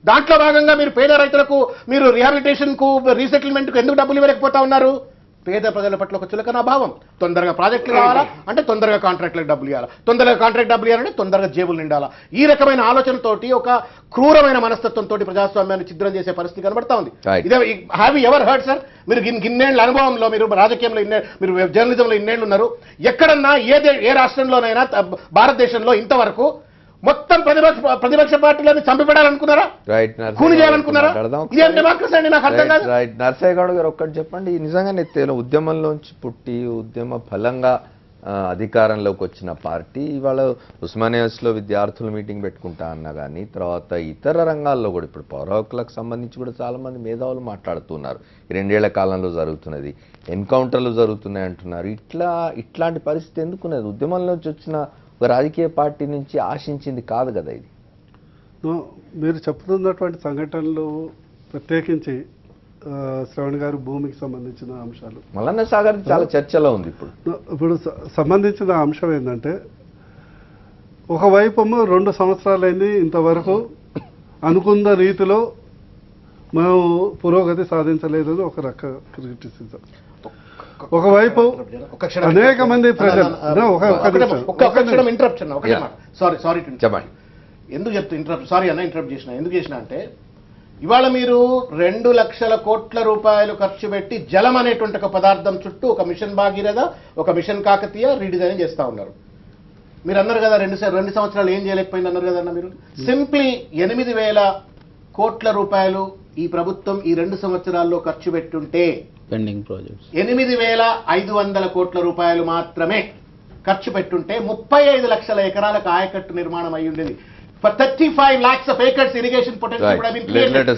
Speaker 5: దాంట్లో భాగంగా మీరు పేద రైతులకు మీరు రిహాబిలిటేషన్ కు రీసెటిల్మెంట్ కు ఎందుకు డబ్బులు ఇవ్వలేకపోతా ఉన్నారు? పేద ప్రజల పట్ల ఒక చులకన భావం. తొందరగా ప్రాజెక్టులు కావాలా అంటే తొందరగా కాంట్రాక్టులకు డబ్బులు ఇవ్వాలా, తొందరగా కాంట్రాక్ట్ డబ్బులు ఇవ్వాలంటే తొందరగా జేబులు నిండాలా. ఈ రకమైన ఆలోచనతోటి ఒక క్రూరమైన మనస్తత్వంతో ప్రజాస్వామ్యాన్ని ఛిద్రం చేసే పరిస్థితి కనబడతా ఉంది. ఇదే have you ever heard sir, మీరు ఇన్నేళ్ల అనుభవంలో మీరు రాజకీయంలో మీరు జర్నలిజంలో ఇన్నేళ్లు ఉన్నారు, ఎక్కడన్నా ఏ రాష్ట్రంలోనైనా భారతదేశంలో ఇంతవరకు మొత్తం ప్రతిపక్ష పార్టీలను చంపిపెడాలనుకున్నారా? కూని చేయాలనుకున్నారా? ఇదేం డెమోక్రసీ అండి? నాకు అర్థం కాదు.
Speaker 1: రైట్. నర్సయ్య గౌడ్ గారు ఒక్కటి చెప్పండి, నిజంగానే ఉద్యమంలోంచి పుట్టి ఉద్యమ ఫలంగా అధికారంలోకి వచ్చిన పార్టీ ఇవాళ ఉస్మానియాస్లో విద్యార్థులు మీటింగ్ పెట్టుకుంటా అన్నా కానీ తర్వాత ఇతర రంగాల్లో కూడా ఇప్పుడు పౌర హక్కులకు సంబంధించి కూడా చాలామంది మేధావులు మాట్లాడుతున్నారు. 2 ఏళ్ల కాలంలో జరుగుతున్నది, ఎన్కౌంటర్లు జరుగుతున్నాయి అంటున్నారు. ఇట్లాంటి పరిస్థితి ఎందుకున్నది? ఉద్యమంలోంచి వచ్చిన ఒక రాజకీయ పార్టీ నుంచి ఆశించింది కాదు కదా ఇది.
Speaker 7: మీరు చెప్తున్నటువంటి సంఘటనలు ప్రత్యేకించి శ్రవణ్ గారు భూమికి సంబంధించిన అంశాలు
Speaker 1: మల్లన్న సాగర్ చాలా చర్చలో ఉంది.
Speaker 7: ఇప్పుడు సంబంధించిన అంశం ఏంటంటే ఒకవైపు 2 సంవత్సరాలైంది ఇంతవరకు అనుకున్న రీతిలో మనం పురోగతి సాధించలేదని ఒక రక క్రిటిసిజం. ఒకవైపు అనేక మంది ప్రజలు
Speaker 5: చెప్పండి ఎందుకు చెప్తా ఇంటరప్ట్ సారీ అన్న ఇంటరప్ట్ చేసిన ఎందుకు చేసిన అంటే ఇవాళ మీరు 2 లక్షల కోట్ల రూపాయలు ఖర్చు పెట్టి జలం అనేటువంటి ఒక పదార్థం చుట్టూ ఒక మిషన్ భాగీరథ ఒక మిషన్ కాకతీయ రీడిజైన్ చేస్తా ఉన్నారు. మీరు అన్నారు కదా 2 సంవత్సరాలు ఏం చేయలేకపోయింది అన్నారు కదన్న. మీరు సింప్లీ 8,000 కోట్ల రూపాయలు ఈ ప్రభుత్వం ఈ 2 సంవత్సరాల్లో ఖర్చు పెట్టుంటే
Speaker 6: పెండింగ్ ప్రాజెక్ట్స్
Speaker 5: 8,500 కోట్ల రూపాయలు మాత్రమే ఖర్చు పెట్టుంటే 35 లక్షల ఎకరాలకు ఆయకట్టు నిర్మాణం అయి ఉండేది. 35 lakhs of acres irrigation potential would have been created.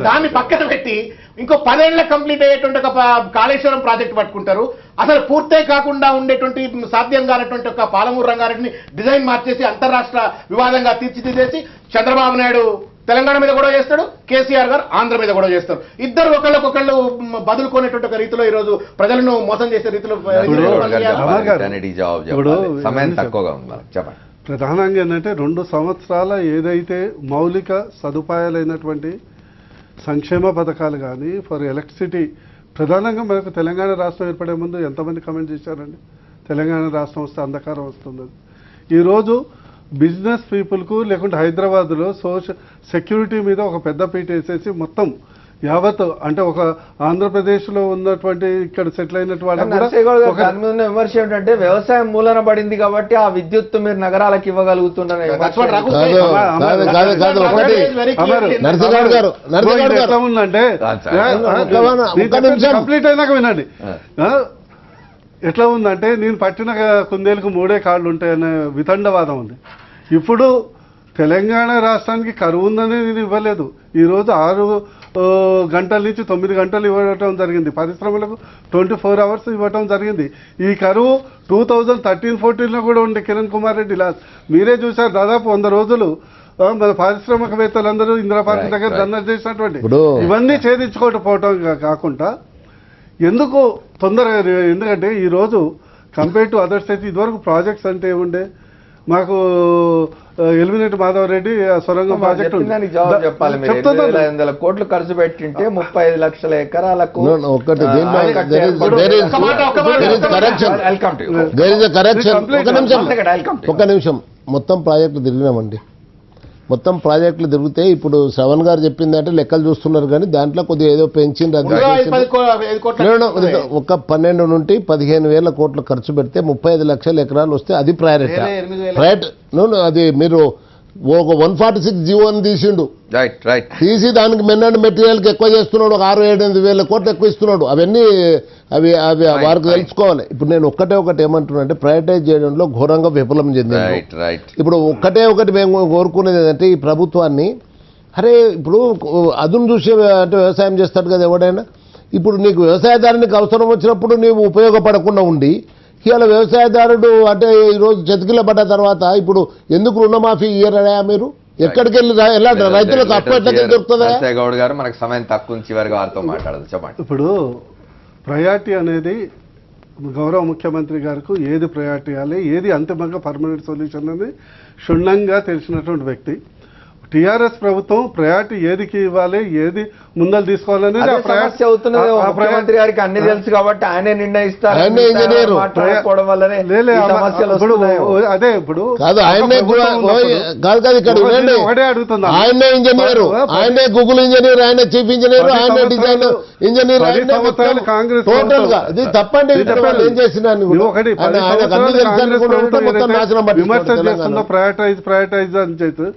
Speaker 5: దాన్ని పక్కన పెట్టి ఇంకో 10 ఏళ్ల కంప్లీట్ అయ్యేటువంటి ఒక కాళేశ్వరం ప్రాజెక్ట్ పట్టుకుంటారు. అసలు పూర్తే కాకుండా ఉండేటువంటి సాధ్యం కానటువంటి ఒక పాలమూరు రంగారెడ్డిని డిజైన్ మార్చేసి అంతర్రాష్ట్ర వివాదంగా తీర్చిదిద్దేసి చంద్రబాబు నాయుడు తెలంగాణ మీద కూడా చేస్తాడు, కేసీఆర్ గారు ఆంధ్ర మీద కూడా చేస్తారు. ఇద్దరు ఒకళ్ళకొకళ్ళు బదులుకునేటువంటి ఒక రీతిలో ఈ రోజు ప్రజలను మోసం చేసే రీతిలో
Speaker 7: ప్రధానంగా ఏంటంటే 2 సంవత్సరాల ఏదైతే మౌలిక సదుపాయాలైనటువంటి సంక్షేమ పథకాలు కానీ ఫర్ ఎలక్ట్రిసిటీ ప్రధానంగా మనకు తెలంగాణ రాష్ట్రం ఏర్పడే ముందు ఎంతమంది కమెంట్ చేశారండి? తెలంగాణ రాష్ట్రం వస్తే అంధకారం వస్తుంది. ఈరోజు బిజినెస్ పీపుల్కు లేకుంటే హైదరాబాద్లో సెక్యూరిటీ మీద ఒక పెద్ద పీట వేసేసి మొత్తం యావత్ అంటే ఒక ఆంధ్రప్రదేశ్లో ఉన్నటువంటి ఇక్కడ సెటిల్ అయినట్టు
Speaker 1: వాళ్ళ విమర్శ ఏంటంటే వ్యవసాయం మూలన పడింది కాబట్టి ఆ విద్యుత్ మీరు నగరాలకు ఇవ్వగలుగుతున్నారు.
Speaker 7: ఎట్లా ఉందంటే కంప్లీట్ అయినాక వినండి, ఎట్లా ఉందంటే నేను పట్టిన కుందేలకు 3 కాళ్ళు ఉంటాయనే వితండవాదం ఉంది. ఇప్పుడు తెలంగాణ రాష్ట్రానికి కరువు ఉందని నేను ఇవ్వలేదు. ఈరోజు 6 గంటల నుంచి 9 గంటలు ఇవ్వటం జరిగింది. పరిశ్రమలకు 24 hours ఇవ్వటం జరిగింది. ఈ కరువు 2013-14లో కూడా ఉండే కిరణ్ కుమార్ రెడ్డి లాస్ మీరే చూశారు. దాదాపు 100 రోజులు మన పారిశ్రామికవేత్తలందరూ ఇందిరా పార్క్ దగ్గర ధర్నా చేసినటువంటి ఇవన్నీ ఛేదించుకోకపోవటం కాకుండా ఎందుకు తొందరగా, ఎందుకంటే ఈరోజు కంపేర్ టు అదర్ స్టేట్స్ ఇదివరకు ప్రాజెక్ట్స్ అంటే ఏముండే, మాకు ఎలిమినేట్ మాధవరెడ్డి సొరంగం ప్రాజెక్ట్
Speaker 1: చెప్పాలి. 500 కోట్లు ఖర్చు పెట్టింటే 35 లక్షల ఎకరాలకు
Speaker 4: ఒక నిమిషం మొత్తం ప్రాజెక్టులు తిరిగినామండి. మొత్తం ప్రాజెక్టులు తిరిగితే ఇప్పుడు శ్రవణ్ గారు చెప్పిందంటే లెక్కలు చూస్తున్నారు కానీ దాంట్లో కొద్దిగా ఏదో పెంచింది. ఒక 12 నుండి 15,000 కోట్లు ఖర్చు పెడితే 35 లక్షల ఎకరాలు వస్తే అది ప్రయారిటీ. అది మీరు ఒక 146 జీవోని తీసిండు,
Speaker 1: రైట్
Speaker 4: తీసి దానికి మెన్ మెటీరియల్కి ఎక్కువ చేస్తున్నాడు, ఒక 6-8 వేల కోట్లు ఎక్కువ ఇస్తున్నాడు. అవన్నీ అవి అవి వారికి తెలుసుకోవాలి. ఇప్పుడు నేను ఒకటి ఏమంటున్నా అంటే ప్రైవేటైజ్ చేయడంలో ఘోరంగా విఫలం చెందింది. ఇప్పుడు ఒకటి మేము కోరుకునేది ఏంటంటే ఈ ప్రభుత్వాన్ని, అరే ఇప్పుడు అదును చూసి అంటే వ్యవసాయం చేస్తాడు కదా ఎవడైనా. ఇప్పుడు నీకు వ్యవసాయదారునికి అవసరం వచ్చినప్పుడు నీవు ఉపయోగపడకుండా ఉండి ఇవాళ వ్యవసాయదారుడు అంటే ఈరోజు చతికిల పడ్డ తర్వాత ఇప్పుడు ఎందుకు రుణమాఫీ ఇయ్యరా మీరు? ఎక్కడికి వెళ్ళి ఎలా రైతులకు అప్పు ఎట్లా దొరుకుతుందా?
Speaker 1: గౌడ్ గారు మనకు సమయం తక్కువ చివరిగా వారితో మాట్లాడదు, చెప్పండి.
Speaker 7: ఇప్పుడు ప్రయారిటీ అనేది గౌరవ ముఖ్యమంత్రి గారికి ఏది ప్రయారిటీ ఇవ్వాలి, ఏది అంతిమంగా పర్మనెంట్ సొల్యూషన్ అని క్షుణ్ణంగా తెలిసినటువంటి వ్యక్తి. టీఆర్ఎస్ ప్రభుత్వం ప్రయారిటీ ఏదికి ఇవ్వాలి, ఏది ముందలు తీసుకోవాలనేది
Speaker 1: సమస్య అవుతున్నది. ముఖ్యమంత్రి గారికి అన్ని తెలుసు కాబట్టి ఆయనే నిర్ణయిస్తారు.
Speaker 4: ఆయనే ఇంజనీరు.
Speaker 1: మాట్లాడుకోవడం వల్లనే ఈ సమస్యలు వస్తున్నాయి.
Speaker 7: అదే ఇప్పుడు
Speaker 4: కాదు ఆయనే కాదు ఇక్కడ
Speaker 7: ఒకటే అడుగుతున్నా,
Speaker 4: ఆయనే ఇంజనీరు, ఆయనే గూగుల్ ఇంజనీర్, ఆయన చీఫ్ ఇంజనీర్, ఆయనే డిజైన్ ఇంజనీర్,
Speaker 7: కాంగ్రెస్
Speaker 4: టోటల్ గా ఇది తప్పండి. ఏం చేసినా
Speaker 7: విమర్శ చేస్తున్న ప్రయారిటైజ్ అని చెప్పి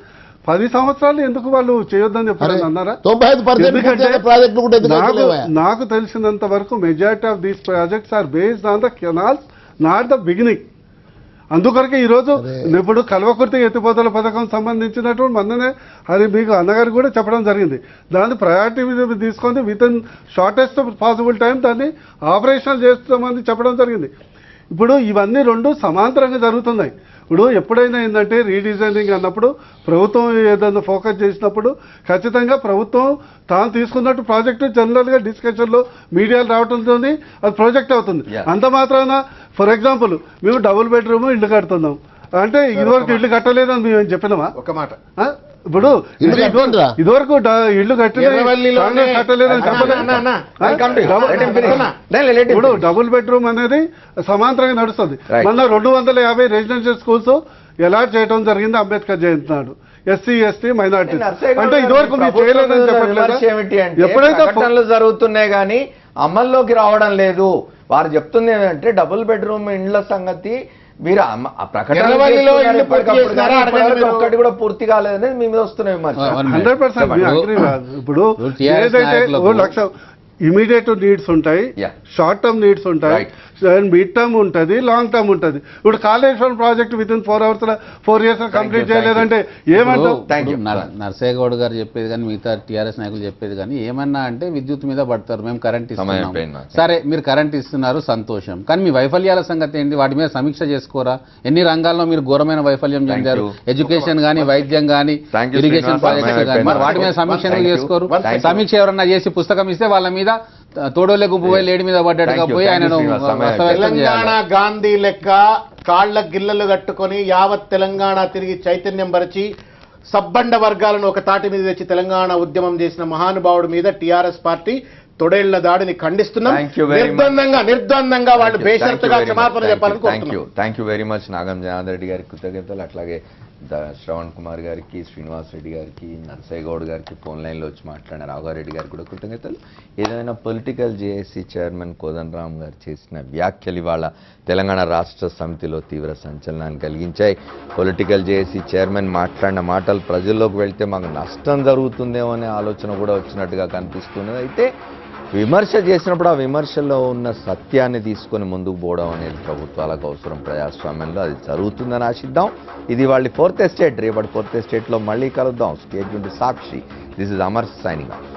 Speaker 7: 10 సంవత్సరాలు ఎందుకు వాళ్ళు చేయొద్దని చెప్పారు అన్నారా?
Speaker 4: 95%
Speaker 7: నాకు తెలిసినంత వరకు majority of these projects are based on the canals, not the beginning. అందుకొరకే ఈరోజు ఇప్పుడు కల్వకుర్తి ఎత్తిపోతల పథకం సంబంధించినటువంటి మొన్ననే అది మీకు అన్నగారు కూడా చెప్పడం జరిగింది. దాన్ని ప్రయారిటీ తీసుకొని with in shortest possible time దాన్ని ఆపరేషనల్ చేస్తామని చెప్పడం జరిగింది. ఇప్పుడు ఇవన్నీ రెండు సమాంతరంగా జరుగుతున్నాయి. ఇప్పుడు ఎప్పుడైనా ఏంటంటే రీడిజైనింగ్ అన్నప్పుడు ప్రభుత్వం ఏదైనా ఫోకస్ చేసినప్పుడు ఖచ్చితంగా ప్రభుత్వం తాను తీసుకున్నట్టు ప్రాజెక్టు జనరల్గా డిస్కషన్లో మీడియాలు రావడంతో అది ప్రాజెక్ట్ అవుతుంది. అంత మాత్రాన ఫర్ ఎగ్జాంపుల్ మేము డబుల్ బెడ్రూమ్ ఇల్లు కడుతున్నాం అంటే ఇదివరకు ఇల్లు కట్టలేదని మేము చెప్పినామా?
Speaker 5: ఒక మాట,
Speaker 7: ఇప్పుడు ఇదివరకు ఇల్లు కట్టలేదని ఇప్పుడు డబుల్ బెడ్రూమ్ అనేది సమాంతరంగా నడుస్తుంది. మొన్న 250 రెసిడెన్షియల్ స్కూల్స్ అలాట్ చేయడం జరిగింది అంబేద్కర్ జయంతి నాడు. ఎస్సీ ఎస్టీ మైనారిటీ అంటే ఇదివరకు మీరు చేయలేదని చెప్పట్లేదు.
Speaker 1: ఎప్పుడైతే జరుగుతున్నాయి కానీ అమల్లోకి రావడం లేదు. వారు చెప్తుంది ఏంటంటే డబుల్ బెడ్రూమ్ ఇండ్ల సంగతి మీరు ఒక్కటి కూడా పూర్తి కాలేదనేది మీ మీద వస్తున్నాయి.
Speaker 7: 100% ఇప్పుడు ఏదైతే 1 లక్ష ఇమీడియట్ నీడ్స్ ఉంటాయి, షార్ట్ టర్మ్ నీడ్స్ ఉంటాయి, మిడ్ టర్మ్ ఉంటుంది, లాంగ్ టర్మ్ ఉంటుంది. ఇప్పుడు Kaleshwaram project with in 4 years complete చేయలేదంటే ఏమంటారు?
Speaker 6: నర్సయ్య గౌడ్ గారు చెప్పేది కానీ మిగతా టీఆర్ఎస్ నాయకులు చెప్పేది కానీ ఏమన్నా అంటే విద్యుత్ మీద పడతారు, మేము కరెంట్ ఇస్తున్నాం. సరే మీరు కరెంట్ ఇస్తున్నారు సంతోషం, కానీ మీ వైఫల్యాల సంగతి ఏంటి? వాటి మీద సమీక్ష చేసుకోరా? ఎన్ని రంగాల్లో మీరు ఘోరమైన వైఫల్యం చెందారు? ఎడ్యుకేషన్ కానీ, వైద్యం కానీ, ఇరిగేషన్ ప్రాజెక్ట్స్ కానీ, మరి వాటి మీద సమీక్ష చేసుకోరు? సమీక్ష ఎవరన్నా చేసి పుస్తకం ఇస్తే వాళ్ళ మీద తోడోలే గుంపు పోయి లేడి మీద పడ్డట్టుగా పోయి ఆయన
Speaker 5: తెలంగాణ గాంధీ లెక్క కాళ్ల గిల్లలు కట్టుకొని యావత్ తెలంగాణ తిరిగి చైతన్యం పరిచి సబ్బండ వర్గాలను ఒక తాటి మీద తెచ్చి తెలంగాణ ఉద్యమం చేసిన మహానుభావుడి మీద టీఆర్ఎస్ పార్టీ తొడేళ్ల దాడిని ఖండిస్తున్నాం. నిర్ద్వందంగా వాళ్ళు బేషరతుగా క్షమాపణ చెప్పాలని.
Speaker 1: Thank you very much Nagam Janardhan Reddy గారికి కృతజ్ఞతలు. అట్లాగే శ్రవణ్ కుమార్ గారికి, శ్రీనివాస్ రెడ్డి గారికి, నర్సయ్య గౌడ్ గారికి, ఫోన్ లైన్లో వచ్చి మాట్లాడిన రాఘారెడ్డి గారికి కూడా కృతజ్ఞతలు. ఏదైనా పొలిటికల్ జేఏసీ చైర్మన్ కోదండరామ్ గారు చేసిన వ్యాఖ్యలు ఇవాళ తెలంగాణ రాష్ట్ర సమితిలో తీవ్ర సంచలనాన్ని కలిగించాయి. పొలిటికల్ జేఏసీ చైర్మన్ మాట్లాడిన మాటలు ప్రజల్లోకి వెళ్తే మాకు నష్టం జరుగుతుందేమో అనే ఆలోచన కూడా వచ్చినట్టుగా కనిపిస్తున్నది. అయితే విమర్శ చేసినప్పుడు ఆ విమర్శలో ఉన్న సత్యాన్ని తీసుకొని ముందుకు పోవడం అనేది ప్రభుత్వాలకు అవసరం. ప్రజాస్వామ్యంలో అది జరుగుతుందని ఆశిద్దాం. ఇది వాళ్ళ 4th ఎస్టేట్. రేపటి 4th ఎస్టేట్లో మళ్ళీ కలుద్దాం. స్టేట్ నుండి Sakshi. This is Amar signing of.